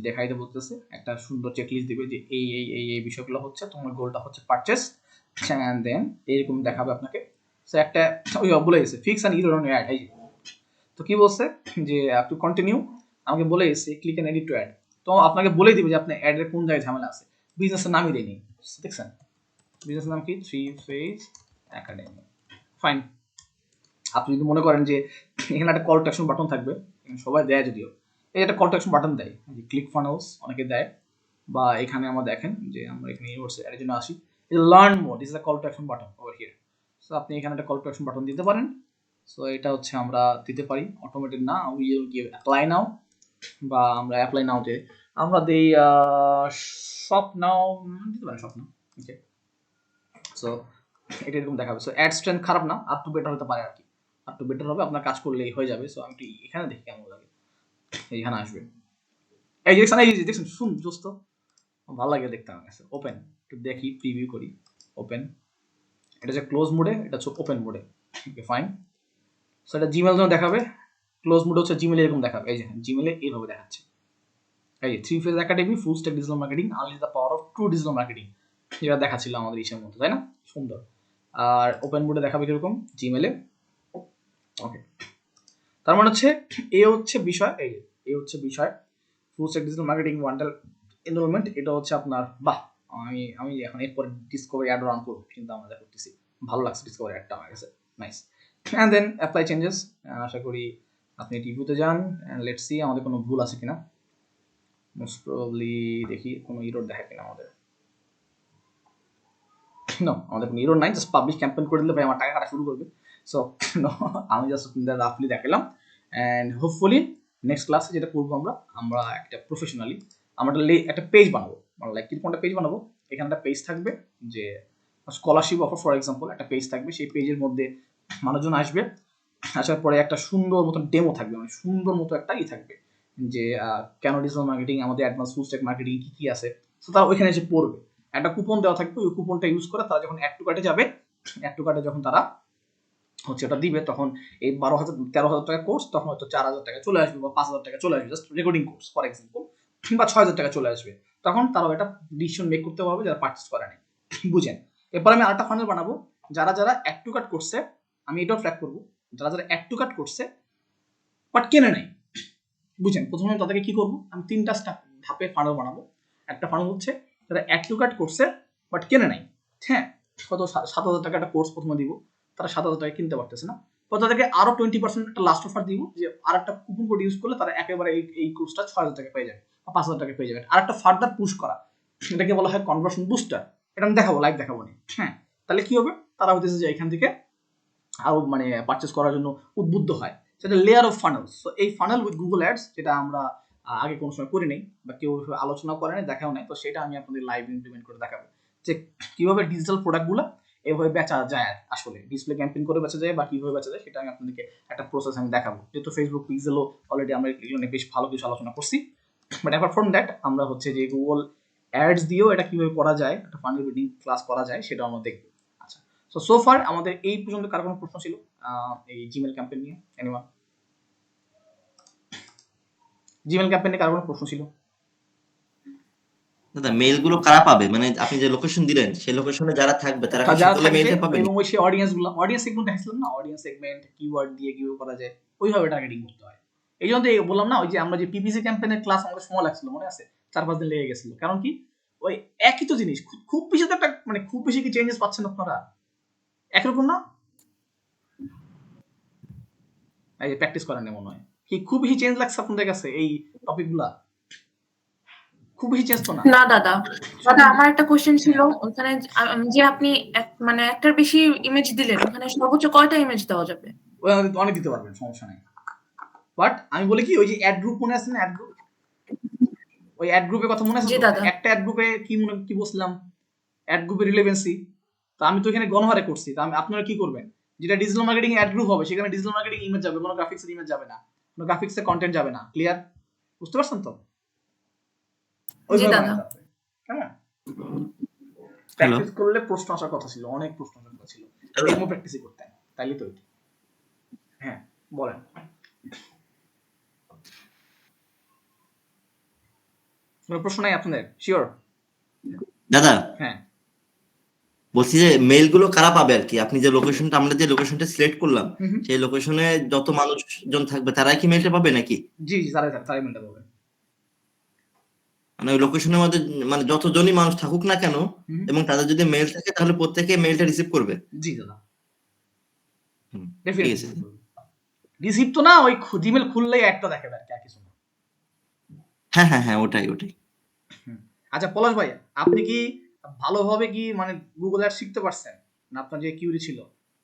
দেখাইতে বলতেছে, একটা সুন্দর চেকলিস্ট দিবে যে এই বিষয়গুলো হচ্ছে, তোমার গোলটা হচ্ছে পারচেস, and then এরকম দেখাবে আপনাকে, সো একটা ওই বলে গেছে fix and error on ad, এই তো কি বলছে যে টু কন্টিনিউ, আমাকে বলে গেছে click and edit to ad, তো আপনাকে বলে দিবে যে আপনার অ্যাডের কোন জায়গায় ঝামেলা আছে, বিজনেসের নামই দেয়নি, দেখছেন বিজনেসের নাম কি, থ্রি ফেজ একাডেমি, ফাইন, আপনি যদি মনে করেন যে এখানে একটা কল টু অ্যাকশন বাটন থাকবে, সবাই দেয় যদিও, এই একটা কল টু অ্যাকশন বাটন দেয়, ক্লিক ফানেলস অনেকে দেয়, বা এখানে আমরা দেখেন যে আমরা এখানে ইউনিভার্সিটি এর জন্য আসি, learn more, this is a call to action button over here, so আপনি এখানে একটা কল টু অ্যাকশন বাটন দিতে পারেন, সো এটা হচ্ছে আমরা দিতে পারি, অটোমেটেড না, উই উইল গিভ অ্যাপ্লাই নাও, বা আমরা অ্যাপ্লাই নাওতে আমরা দেই শপ নাও, দিতে পারেন শপ নাও, ওকে, সো এটা এরকম দেখাবে, সো অ্যাড স্ট্রেংথ খারাপ না, আপ টু বেটার হতে পারে আর কি, আপ টু বেটার হবে, আপনার কাজ করলেই হয়ে যাবে, সো আমি একটু এখানে দেখি কেমন লাগে, এইখানে আসবে, এই যে দেখছেন শুন দোস্ত, ভালো লাগে দেখতে আমার কাছে, ওপেন একটু দেখি, প্রিভিউ করি, ওপেন, এটা হচ্ছে ক্লোজ মোডে, এটা হচ্ছে ওপেন মোডে, ওকে ফাইন, সো এটা জিমেল জন্য দেখাবে, ক্লোজ মোডে হচ্ছে জিমেলে এরকম দেখাবে, এই যে জিমেলে এইভাবে দেখাচ্ছে, এই যে three phase academy full stack digital marketing, unleash the power of true digital marketing, যেটা দেখাচ্ছিল আমাদের ইসের মতো, তাই না, সুন্দর, আর ওপেন মোডে দেখাবে কিরকম জিমেলে, ওকে, তার মানে হচ্ছে এ হচ্ছে বিষয়, এই হচ্ছে বিষয়, full stack digital marketing wonder enrolment, এটা হচ্ছে আপনার, বাহ, আমি এখন এরপর ডিসকভারি অ্যাড রান করবো, কিন্তু আমরা করতেছি, ভালো লাগছে ডিসকভারি অ্যাডটা আমার কাছে, nice, and then apply changes, আশা করি আপনি রিভিউতে যান, অ্যান্ড লেটস সি আমাদের কোনো ভুল আছে কিনা, মোস্ট প্রবাবলি দেখি কোনো ইরোর দেখা কিনা আমাদের, নো আমাদের কোনো ইরোর নাই, জাস্ট পাবলিশ ক্যাম্পেইন করে দিলে ভাই আমার টাকা কাটা শুরু করবে, সো আমি জাস্ট রাফলি দেখালাম, অ্যান্ড হোপফুলি নেক্সট ক্লাসে যেটা করবো আমরা একটা প্রফেশনালি আমরা একটা পেজ বানাবো, মানে লাইক কিরকম একটা পেজ বানাবো, এখানে একটা পেজ থাকবে যে স্কলারশিপ অফার ফর এক্সাম্পল, একটা পেজ থাকবে, সেই পেজের মধ্যে মানুষজন আসবে, আসার পরে একটা সুন্দর মতো ডেমো থাকবে, মানে সুন্দর মতো একটা থাকবে যে কেন ডিজিটাল মার্কেটিং, আমাদের অ্যাডভান্স ফুল স্ট্যাক মার্কেটিং কি কি আছে, তো তারা ওইখানে এসে পড়বে। একটা কুপন দেওয়া থাকবে, ওই কুপনটা ইউজ করে তারা যখন অ্যাড টু কার্টে যাবে, অ্যাড টু কার্টে যখন তারা হচ্ছে ওটা দিবে, তখন এই 12,000 13,000 টাকা কোর্স তখন হয়তো 4,000 টাকা চলে আসবে বা 5,000 টাকা চলে আসবে, just recording course for example, কিংবা 6,000 টাকা চলে আসবে। তখন তারাও এটা ডিসিশন মেক করতে পারবে যারা পার্চেস করে নেয়। বুঝেন? এরপর আমি আরেকটা ফানেল বানাবো, যারা যারা অ্যাড টু কার্ট করছে, আমি এটাও ট্র্যাক করবো, যারা যারা অ্যাড টু কার্ট করছে বাট কেনে নাই। বুঝেন? প্রথমে তাদেরকে কি করবো, আমি 3টা ধাপে ফানেল বানাবো। একটা ফানেল হচ্ছে যারা অ্যাড টু কার্ট করছে বাট কেনে নাই, হ্যাঁ, কত 7,000 টাকা একটা কোর্স প্রথমে দিব, তারা 7,000 টাকা কিনতে পারতেছে না, তো তাদেরকে আরো 20% একটা লাস্ট অফার দিব, যে আর একটা কুপন কোড ইউজ করলে তারা একেবারে এই কোর্সটা 6,000 টাকা পেয়ে যাবে বা 5,000 টাকা পেয়ে যাবে। আর একটা ফার্দার পুশ করা, এটাকে বলা হয় কনভার্সন বুস্টার। এটা আমি দেখাবো, লাইভ দেখাবো না, হ্যাঁ। তাহলে কি হবে, তারা হতেছে যে এখান থেকে আরো মানে পারচেস করার জন্য উদ্বুদ্ধ হয়। সেটা লেয়ার অফ ফানেলস। সো এই ফানেল উইথ গুগল অ্যাডস, যেটা আমরা আগে কোনো সময় করি নাই বা কেউ আলোচনা করে নাই, দেখাও নাই, তো সেটা আমি আপনাদের লাইভ ইমপ্লিমেন্ট করে দেখাবো যে কিভাবে ডিজিটাল প্রোডাক্টগুলো এভাবে বেচা যায়, আসলে ডিসপ্লে ক্যাম্পেইন করে বেচা যায় বা কিভাবে বেচা যায়, সেটা আমি আপনাদেরকে একটা প্রসেস আমি দেখাবো। যেহেতু ফেসবুক পিক্সেলও অলরেডি আমরা এগুলো বেশ ভালো কিছু আলোচনা করছি, বাট অ্যাপার্ট ফ্রম দ্যাট আমরা হচ্ছে যে গুগল অ্যাডস দিয়েও এটা কিভাবে করা যায়, একটা ফানেল বিল্ডিং ক্লাস করা যায়, সেটা আমরা দেখবো। আচ্ছা, সো ফার আমাদের এই পর্যন্ত কার কোনো প্রশ্ন ছিল এই জিমেল ক্যাম্পেইন নিয়ে? এনিওয়ান? জিমেল ক্যাম্পেইন নিয়ে কার কোনো প্রশ্ন ছিল? দাদা মেইল গুলো কারা পাবে, মানে আপনি যে লোকেশন দিলেন সেই লোকেশনে যারা থাকবে তারা কি যারা সকলে থাকবে মেইলটা পাবে? এবং ওই সেই অডিয়েন্স সেগমেন্ট দেখাইছিলাম না, অডিয়েন্স সেগমেন্ট কিওয়ার্ড দিয়ে কিভাবে করা যায়, ওইভাবে টার্গেটিং করতে হয়। এই জন্য তো বললাম না, ওই যে আমরা যে পিপিসি ক্যাম্পেইনের ক্লাস আমাদের সময় লাগছিল, মনে আছে? 4-5 দিন লেগে গেছিল। কারণ কি, ওই একই তো জিনিস, খুব বেশি তো একটা মানে খুব বেশি কি চেঞ্জেস পাচ্ছেন আপনারা? একরকম না? এই প্র্যাকটিস করেন না মনে হয়, কি খুব বেশি চেঞ্জ লাগছে আপনাদের কাছে এই টপিকগুলা? খুব বেশি চেঞ্জ তো না। না দাদা, আমার একটা কোশ্চেন ছিল, ওখানে যে আপনি মানে একটার বেশি ইমেজ দিলেন, ওখানে সর্বোচ্চ কয়টা ইমেজ দেওয়া যাবে? অনেক দিতে পারবেন, সমস্যা নেই। বাট আমি বলি কি, ওই যে অ্যাড গ্রুপ মনে আছে না, অ্যাড গ্রুপ, ওই অ্যাড গ্রুপের কথা মনে আছে তো? একটা অ্যাড গ্রুপে কি বলছিলাম, অ্যাড গ্রুপের রিলেভেন্সি। তো আমি তো এখানে গণহারে করছি, তো আপনারা কি করবেন, যেটা ডিজিটাল মার্কেটিং অ্যাড গ্রুপ হবে সেখানে ডিজিটাল মার্কেটিং ইমেজ যাবে, কোনো গ্রাফিক্সের ইমেজ যাবে না, কোনো গ্রাফিক্সের কন্টেন্ট যাবে না। ক্লিয়ার? বুঝতে পারছেন তো? ওইভাবে বানাতে হবে, হ্যাঁ। প্র্যাকটিস করলে প্রশ্ন আসার কথা ছিল, অনেক প্রশ্ন আসার কথা ছিল, ডেমো প্র্যাকটিসই করতেন, তাইলে তো। হ্যাঁ, বলেন। কোনো প্রশ্ন নাই আপনাদের? শিওর? দাদা হ্যাঁ, বলছি যে মেইল গুলো কারা পাবে আর কি, আপনি যে লোকেশনটা, আমরা যে লোকেশনটা সিলেক্ট করলাম সেই লোকেশনে যত মানুষজন থাকবে তারাই কি মেইলটা পাবে নাকি? জি জি, তারাই মেলটা পাবে। মানে ওই লোকেশনের মধ্যে মানে যতজনই মানুষ থাকুক না কেন, এবং তাদের যদি মেইল থাকে তাহলে প্রত্যেকে মেইলটা রিসিভ করবে? জি দাদা, ঠিক আছে। রিসিভ তো না, ওই জিমেল খুললেই একটা দেখাবে আর কি, আর কিছু না। হ্যাঁ হ্যাঁ হ্যাঁ, ওটাই। আচ্ছা পলাশ ভাই, আপনি কি ভালোভাবে কি মানে গুগল অ্যাডস শিখতে পারছেন? না আপনার যে কিউরি ছিল,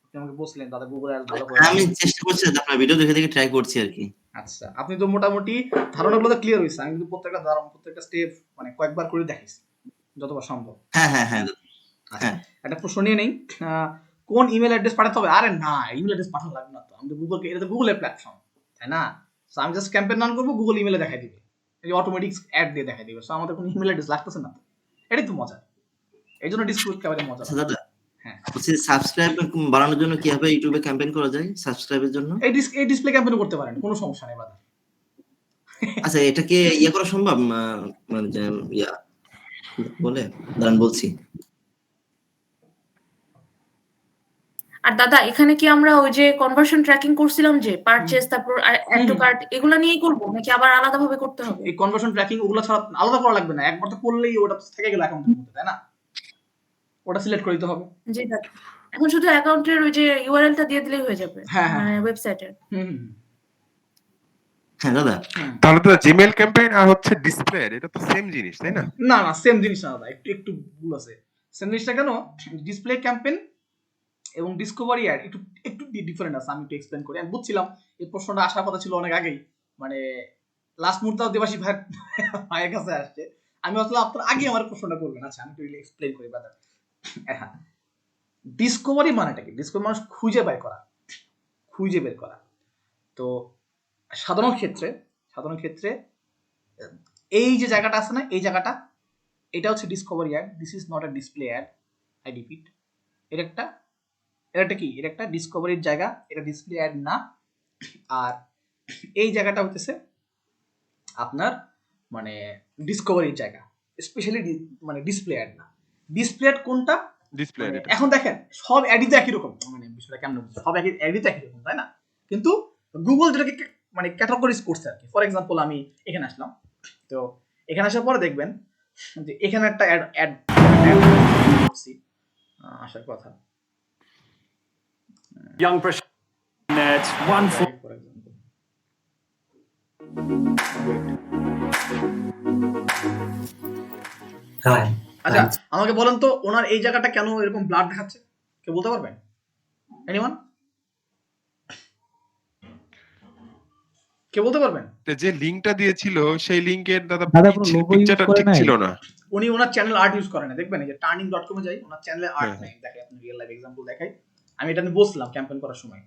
আপনি আমাকে বলছিলেন দাদা গুগল অ্যাডস ভালো করে? আমি চেষ্টা করছি, আপনার ভিডিও দেখে দেখে ট্রাই করছি আর কি। আচ্ছা, আপনি তো মোটামুটি ধারণাগুলো তো ক্লিয়ার হয়েছে। আমি কিন্তু প্রত্যেকটা স্টেপ মানে কয়েকবার করে দেখাইছি যতবার সম্ভব। হ্যাঁ হ্যাঁ হ্যাঁ হ্যাঁ, একটা প্রশ্ন নিয়ে নেই, কোন ইমেল অ্যাড্রেস পাঠাতে হবে? আরে না, ইমেল অ্যাড্রেস পাঠানো লাগবে না তো, আমি তো গুগলকে, এটা তো গুগলের প্ল্যাটফর্ম, তাই না? সো আমি জাস্ট ক্যাম্পেইন রান করবো, গুগল ইমেলে দেখাই দিবে, এই অটোমেটিক অ্যাড দিয়ে দেখাই দিবে। সো আমাদের কোনো ইমেল অ্যাড্রেস লাগতেছে না তো, এটাই তো মজা। এই জন্য ডিসপ্লে একেবারে মজা। আচ্ছা দাদা, হ্যাঁ, বলছি সাবস্ক্রাইব বাড়ানোর জন্য কিভাবে ইউটিউবে ক্যাম্পেইন করা যায় সাবস্ক্রাইবের জন্য? এই ডিসপ্লে ক্যাম্পেইন করতে পারেন, কোনো সমস্যা নেই বাদা। আচ্ছা, এটাকে করা সম্ভব, মানে যে বলে দাঁড়ান বলছি। আর দাদা এখানে কি আমরা ওই যে কনভার্সন ট্র্যাকিং করছিলাম, যে পারচেজ, তারপর অ্যাড টু কার্ট, এগুলা নিয়েই করব নাকি আবার আলাদাভাবে করতে হবে? এই কনভার্সন ট্র্যাকিং ওগুলো ছাড়া আলাদা করা লাগবে না, একবার তো করলেই ওটা থেকে গেল অ্যাকাউন্টের মধ্যে, তাই না? ওটা সিলেক্ট করে দিতে হবে। জি দাদা, এখন শুধু অ্যাকাউন্টের ওই যে ইউআরএলটা দিয়ে দিলেই হয়ে যাবে, মানে ওয়েবসাইটের। হ্যাঁ দাদা, তাহলে তো জিমেল ক্যাম্পেইন আর হচ্ছে ডিসপ্লে, এটা তো সেম জিনিস তাই না? না না, সেম জিনিস না দাদা, একটু ভুল আছে। সেম জিনিসটা কেন, ডিসপ্লে ক্যাম্পেইন এবং ডিসকভারি অ্যাড একটু একটু ডিফারেন্ট আছে। আমি একটু এক্সপ্লেন করি। আমি বুঝছিলাম এই প্রশ্নটা আসার কথা ছিল অনেক আগেই, মানে লাস্ট মুহূর্তে দেবাশী ভাইয়ের কাছে আসছে। আমি আসলে আপনার আগে আমার প্রশ্নটা করবেন। আচ্ছা আমি একটু এক্সপ্লেইন করি ব্রাদার। হ্যাঁ, ডিসকভারি মানেটা কি? ডিসকভারি মানে খুঁজে বের করা, খুঁজে বের করা। তো সাধারণ ক্ষেত্রে এই যে জায়গাটা আছে না, এই জায়গাটা, এটা হচ্ছে discovery ad. This is not a display ad, I repeat. এটা একটা কি? এটা একটা ডিসকভারির জায়গা, এটা ডিসপ্লে অ্যাড না। আর এই জায়গাটা হচ্ছে আপনার মানে ডিসকভারির জায়গা, স্পেশালি মানে ডিসপ্লে অ্যাড না। ডিসপ্লে অ্যাড কোনটা? ডিসপ্লে মানে এটা এখন দেখেন সব অ্যাডই তো একই রকম, মানে বিষয়টা কেমন বুঝছেন? সব অ্যাডই তো একই রকম, তাই না? কিন্তু গুগল যেটাকে মানে ক্যাটাগরিজ করছে আর কি। ফর এক্সাম্পল আমি এখানে আসলাম, তো এখানে আসার পরে দেখবেন যে এখানে একটা অ্যাড করছি, আসার কথা। Young Prashant, that's 1-4. For example Hi. আচ্ছা আমাকে বলেন তো ওনার এই জায়গাটা কেন এরকম ব্লাড দেখাচ্ছে? কেউ বলতে পারবেন? এনিওয়ান? কেউ বলতে পারবেন? যে লিংকটা দিয়েছিল সেই লিংকের দাদা দাদা কোনো logo use পিকচারটা করে ঠিক নাই? ছিল না। উনি ওনার চ্যানেল আর্ট ইউজ করে না, দেখবেন এই যে turning.com এ যাই, ওনার চ্যানেলে আর্ট হ্যাঁ, নেই, দেখাই আপনি রিয়েল লাইফ এক্সাম্পল দেখাই। আমি এটা নিয়ে বসলাম ক্যাম্পেইন করার সময়।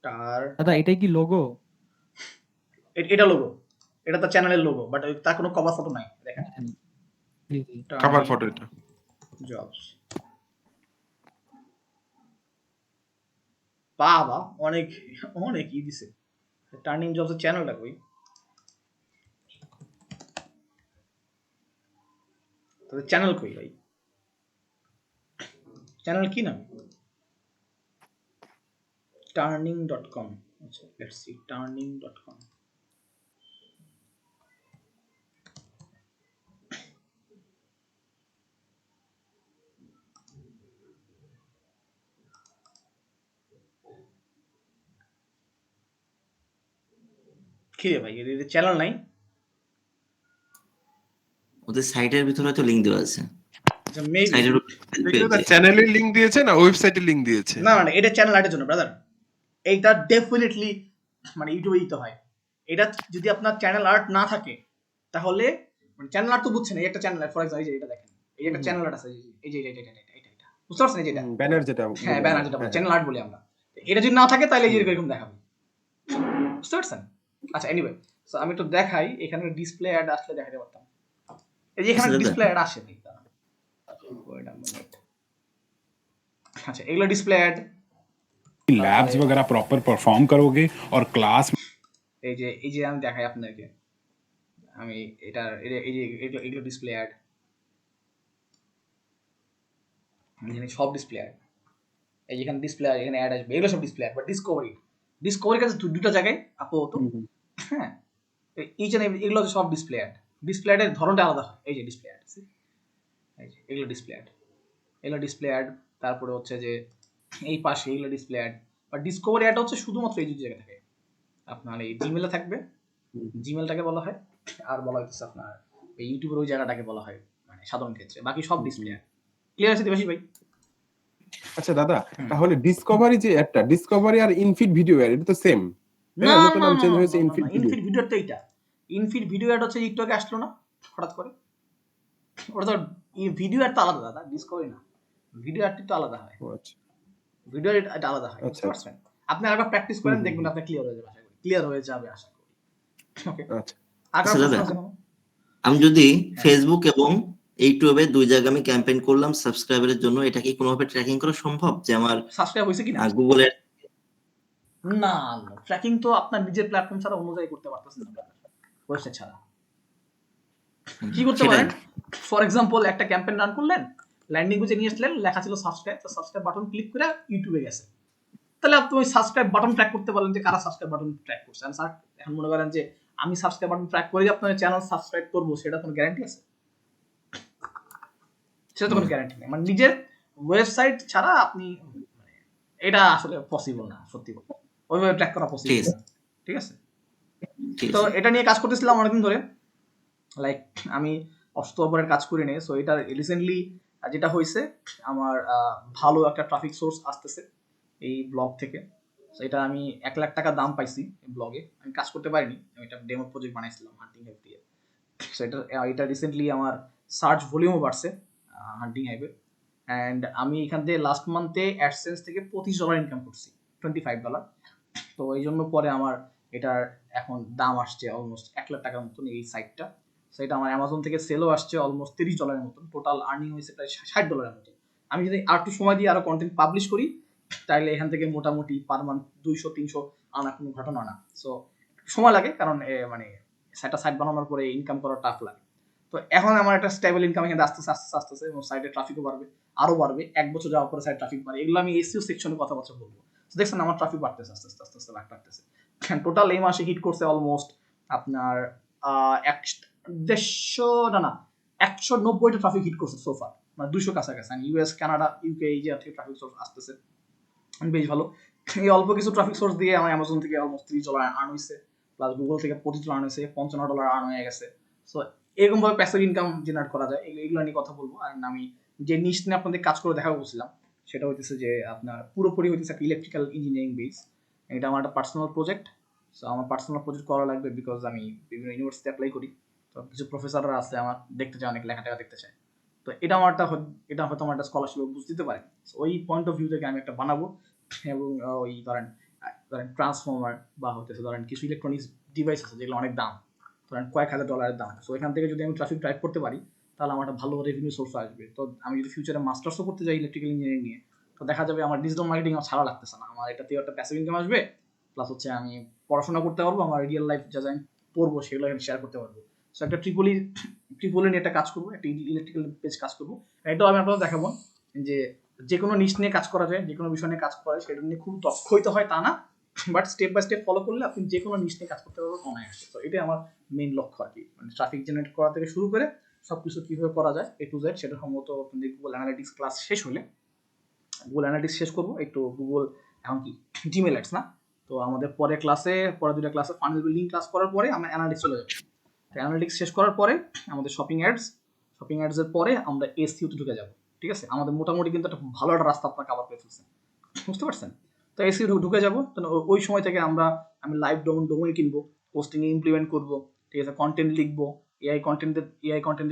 তার দাদা এটাই কি লোগো? এটা লোগো, এটা তার চ্যানেলের লোগো, বাট তার কোনো কভার ফটো নাই, দেখেন। জি জি। কভার ফটো এটা। জবস, বাবা অনেক অনেক ই দিছে। টার্নিং জবস এর চ্যানেলটা কই? তোদের চ্যানেল কই ভাই? চ্যানেল কি নাম? turning.com। আচ্ছা লেটস সি turning.com। কি রে ভাই, এর চ্যানেল নাই? ওদের সাইটের ভিতরে হয়তো লিংক দেওয়া আছে, আচ্ছা মেবি, সাইটের এটা চ্যানেলের লিংক দিয়েছে না ওয়েবসাইটের লিংক দিয়েছে? না মানে এটা চ্যানেল আর্টের জন্য ব্রাদার। এইটা ডেফিনেটলি মানে ইউটিউবে দিতে হয়। এটা যদি আপনার চ্যানেল আর্ট না থাকে তাহলে মানে চ্যানেল আর্ট তো বুঝছেন, এই একটা চ্যানেল আর্ট, ফর এক্সাম্পল এই যে এটা দেখেন, এই একটা চ্যানেল আর্ট আছে, এই যে এটা বুঝতে পারছেন? এই যে এটা, ব্যানার যেটা হ্যাঁ ব্যানার যেটা চ্যানেল আর্ট বলি আমরা। এটা যদি না থাকে তাহলে এই যে এরকম দেখাবে, বুঝতে পারছেন? আচ্ছা এনিওয়ে, সো আমি একটু দেখাই, এখানে ডিসপ্লে অ্যাড আসলে দেখাতে পারতাম। এই যে এখানে আচ্ছা, ডিসপ্লে অ্যাড আসে ভাই, wait a minute। আচ্ছা এগুলো ডিসপ্লে অ্যাড, लैब्स वगैरह प्रॉपर परफॉर्म करोगे और क्लास এই যে আমি দেখাই আপনাকে, আমি এটা এই যে এগুলো ডিসপ্লে অ্যাড, এখানে সব ডিসপ্লে অ্যাড, এই যেখানে ডিসপ্লে এখানে অ্যাড আসবে, এগুলো সব ডিসপ্লে অ্যাড। বাট ডিসকভারি কাছে দুটো জায়গায় আপাতত, হ্যাঁ এই যে এগুলো হচ্ছে সব ডিসপ্লে অ্যাড। ডিসপ্লে অ্যাডের ধরনটা আলাদা হয়। এই যে ডিসপ্লে অ্যাড, এই যে এগুলো ডিসপ্লে অ্যাড, তারপরে হচ্ছে যে এই পাশে এগুলো display ad. But discovery ad হচ্ছে শুধুমাত্র এই দুটো জায়গায় থাকে। আপনার এই জিমেলে থাকবে, জিমেলটাকে বলা হয়, আর বলা হচ্ছে আপনার এই ইউটিউবের ওই জায়গাটাকে বলা হয় মানে সাধারণ ক্ষেত্রে। বাকি সব ডিসপ্লে অ্যাড। ক্লিয়ার আছে দিবাশী ভাই? আচ্ছা দাদা, তাহলে ডিসকভারি যে অ্যাডটা, ডিসকভারি আর ইনফিড ভিডিও অ্যাড, এটা তো সেম। না নতুন নাম চেঞ্জ হয়েছে ইনফিড ভিডিও। ইনফিড ভিডিও তো এইটা, ইনফিড ভিডিও অ্যাড হচ্ছে একটু আগে আসলো না হঠাৎ করে, ওটা তো ভিডিও অ্যাড তো আলাদা দাদা, ডিসকভারি না। ভিডিও অ্যাড তো আলাদা হয়, ও আচ্ছা ভিডিও অ্যাড আলাদা হয়, বুঝতে পারছেন? আপনি আরেকবার প্র্যাকটিস করেন, দেখবেন আপনার ক্লিয়ার হয়ে যাবে, আশা করি ক্লিয়ার হয়ে যাবে, আশা করি। ওকে, আচ্ছা আগে আচ্ছা, প্রশ্ন দাদা। আছে কোনো? আমি যদি ফেসবুক এবং ইউটিউবে দুই জায়গায় আমি ক্যাম্পেইন করলাম সাবস্ক্রাইবারের জন্য, এটা কি কোনোভাবে ট্র্যাকিং করা সম্ভব? যে আমার সাবস্ক্রাইব হয়েছে কিনা? গুগলের না ট্র্যাকিং তো আপনার নিজের প্ল্যাটফর্ম ছাড়া অন্য জায়গায় করতে পারতেছেন না, ওয়েবসাইট ছাড়া। কি করতে সেটাই। পারেন? ফর এক্সাম্পল একটা ক্যাম্পেইন রান করলেন, ল্যান্ডিং পেজে নিয়ে আসলেন, লেখা ছিল সাবস্ক্রাইব, তো সাবস্ক্রাইব বাটন ক্লিক করে ইউটিউবে গেছে, তাহলে আপনি ওই সাবস্ক্রাইব বাটন ট্র্যাক করতে পারলেন যে কারা সাবস্ক্রাইব বাটন ট্র্যাক করছে। এখন মনে করেন যে আমি সাবস্ক্রাইব বাটন ট্র্যাক করে যে আপনার চ্যানেল সাবস্ক্রাইব করবো, সেটা কোনো গ্যারান্টি আছে? সেটা তো কোনো গ্যারান্টি নেই। মানে নিজের ওয়েবসাইট ছাড়া আপনি মানে এটা আসলে পসিবল না, সত্যি বলতে ওইভাবে ট্র্যাক করা পসিবল ঠিক আছে। না। ঠিক আছে, ঠিক তো আছে। এটা নিয়ে কাজ করতেছিলাম অনেকদিন ধরে, লাইক আমি অষ্টপরের কাজ করি নেই। সো এটা রিসেন্টলি যেটা হয়েছে, আমার ভালো একটা ট্রাফিক সোর্স আসতেছে এই ব্লগ থেকে। সো এটা আমি 1 লাখ টাকা দাম পাইছি এই ব্লগে। আমি কাজ করতে পারিনি, আমি একটা ডেমো প্রজেক্ট বানাইছিলাম হান্টিং হেল্প দিয়ে। সো এটা রিসেন্টলি আমার সার্চ ভলিউমও বাড়ছে হান্টিং হাইপে। অ্যান্ড আমি এখান থেকে লাস্ট মান্থে অ্যাডসেন্স থেকে $25 ইনকাম করছি, $25। তো এই জন্য পরে আমার এটার এখন দাম আসছে অলমোস্ট $1,00,000 মতন এই সাইটটা। সো এটা আমার অ্যামাজন থেকে সেলও আসছে অলমোস্ট $30 মতন, টোটাল আর্নিং হয়েছে প্রায় $60 মতন। আমি যদি আর একটু সময় দিয়ে আরো কন্টেন্ট পাবলিশ করি তাহলে এখান থেকে মোটামুটি পার মান্থ 200-300 আনা কোনো ঘটনা না। সো সময় লাগে, কারণ মানে একটা সাইট বানানোর পরে ইনকাম করা টাফ লাগে। তো এখন আমার একটা স্টেবল ইনকাম এখানে আসতেছে এবং সাইটে ট্রাফিকও বাড়বে, আরো বাড়বে। 1 বছর যাওয়ার পরে সাইট ট্রাফিক বাড়বে, এগুলো আমি এসইও সেকশনে কথাবার্তা বলবো। তো দেখছেন আমার ট্রাফিক বাড়তেছে আস্তে আস্তে বাড়তেছে। টোটাল এই মাসে হিট করছে অলমোস্ট আপনার 190টা ট্রাফিক হিট করছে সোফার, মানে 200 কাছাকাছি। ইউএস, কানাডা, ইউকে এই যে থেকে ট্রাফিক সোর্স আসতেছে বেশ ভালো। এই অল্প কিছু ট্রাফিক সোর্স দিয়ে আমার অ্যামাজন থেকে অলমোস্ট $30 আর্ন হয়েছে, প্লাস গুগল থেকে $25 আর্ন হয়েছে, $55 আর্ন হয়ে গেছে। সো এরকম ভাবে প্যাসিভ ইনকাম জেনারেট করা যায়, এগুলো নিয়ে কথা বলবো। আর আমি যে নিশ নিয়ে আপনাদের কাজ করে দেখা বলছিলাম সেটা হইতেছে যে আপনার পুরোপুরি হইতেছে একটা ইলেকট্রিক্যাল ইঞ্জিনিয়ারিং বেস। এটা আমার একটা পার্সোনাল প্রজেক্ট। সো আমার পার্সোনাল প্রজেক্ট করা লাগবে বিকজ আমি বিভিন্ন ইউনিভার্সিটি অ্যাপ্লাই করি। তো কিছু প্রফেসররা আছে আমার দেখতে চায়, অনেক লেখাটেখা দেখতে চায়। তো এটা হয়তো আমার একটা স্কলারশিপ বুঝতে দিতে পারে। ওই পয়েন্ট অফ ভিউ থেকে আমি একটা বানাবো এবং ওই ধরেন ট্রান্সফর্মার বা হতেছে ধরেন কিছু ইলেকট্রনিক্স ডিভাইস আছে যেগুলো অনেক দাম, ধরেন কয়েক $1,000 দাম। সো এখান থেকে যদি আমি ট্রাফিক ড্রাইভ করতে পারি তাহলে আমার একটা ভালো রেভিনিউ সোর্স আসবে। তো আমি যদি ফিউচারে মাস্টার্সও করতে যাই ইলেকট্রিক্যাল ইঞ্জিনিয়ারিং নিয়ে, তো দেখা যাবে আমার ডিজিটাল মার্কেটিং আমার ছাড়া লাগতেছে না, আমার এটাতেও একটা প্যাসিভ ইনকাম আসবে, প্লাস হচ্ছে আমি পড়াশোনা করতে পারবো, আমার রিয়েল লাইফ যা আমি পড়বো সেগুলো এখানে শেয়ার করতে পারবো। সো একটা ট্রিপলি নিয়ে একটা কাজ করবো, একটা ইলেকট্রিক্যাল পেজ কাজ করবো। এটাও আমি আপনাদের দেখাবো যে কোনো নিশ নিয়ে কাজ করা যায়, যে কোনো বিষয় নিয়ে কাজ করা যায়, সেটা নিয়ে খুব দক্ষ হইতে হয় তা না, but step by step follow করলে আপনি যে কোনো নিশ নিয়ে কাজ করতে পারবেন অনায়াসে। তো এটাই আমার মেইন লক্ষ্য আর কি, মানে ট্রাফিক জেনারেট করা থেকে শুরু করে সবকিছু কিভাবে করা যায় A to Z। সেটা সম্ভবত আপনাদের গুগল অ্যানালিটিক্স ক্লাস শেষ হলে, গুগল অ্যানালিটিক্স শেষ করবো, একটু গুগল এখন কি জিমেল অ্যাডস না, তো আমাদের পরে দুটা ক্লাসে ফানেল বিল্ডিং ক্লাস করার পরে আমরা অ্যানালিটিক্স চলে যাবো। তো অ্যানালিটিক্স শেষ করার পরে আমাদের শপিং অ্যাডস এর পরে আমরা এসইও তে ঢুকে যাবো। ঠিক আছে, আমাদের মোটামুটি কিন্তু একটা ভালো একটা রাস্তা আপনার কাভার করে ফেলছেন, বুঝতে পারছেন? তো এসইও ঢুকে যাবো। ওই সময় থেকে আমি লাইভ ডোমেইন কিনবো, পোস্টিং এ ইমপ্লিমেন্ট করবো, ঠিক আছে, কন্টেন্ট লিখবো, এআই কন্টেন্টে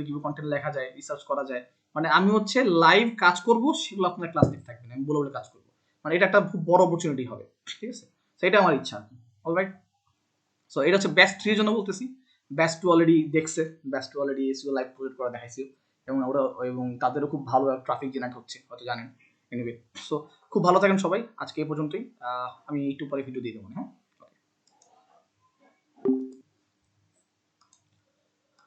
কিভাবে কন্টেন্ট লেখা যায়, রিসার্চ করা যায়, মানে আমি হচ্ছে লাইভ কাজ করবো, সেগুলো আপনার ক্লাস দেখতে থাকবেন, আমি বলে কাজ করবো। মানে এটা একটা খুব বড় অপরচুনিটি হবে, ঠিক আছে, সেটা আমার ইচ্ছা আর কি। অলরাইট, সো এটা হচ্ছে ব্যাচ 3 এর জন্য বলতেছি। ব্যাচ 2 অলরেডি দেখছে, batch 2 already SEO live project করা দেখাইছি, এবং তাদেরও খুব ভালো ট্রাফিক জেনারেট হচ্ছে, হয়তো জানেন। এনিওয়ে, সো খুব ভালো থাকেন সবাই, আজকে এই পর্যন্তই। আমি একটু পরে ভিডিও দিয়ে দেবো, হ্যাঁ।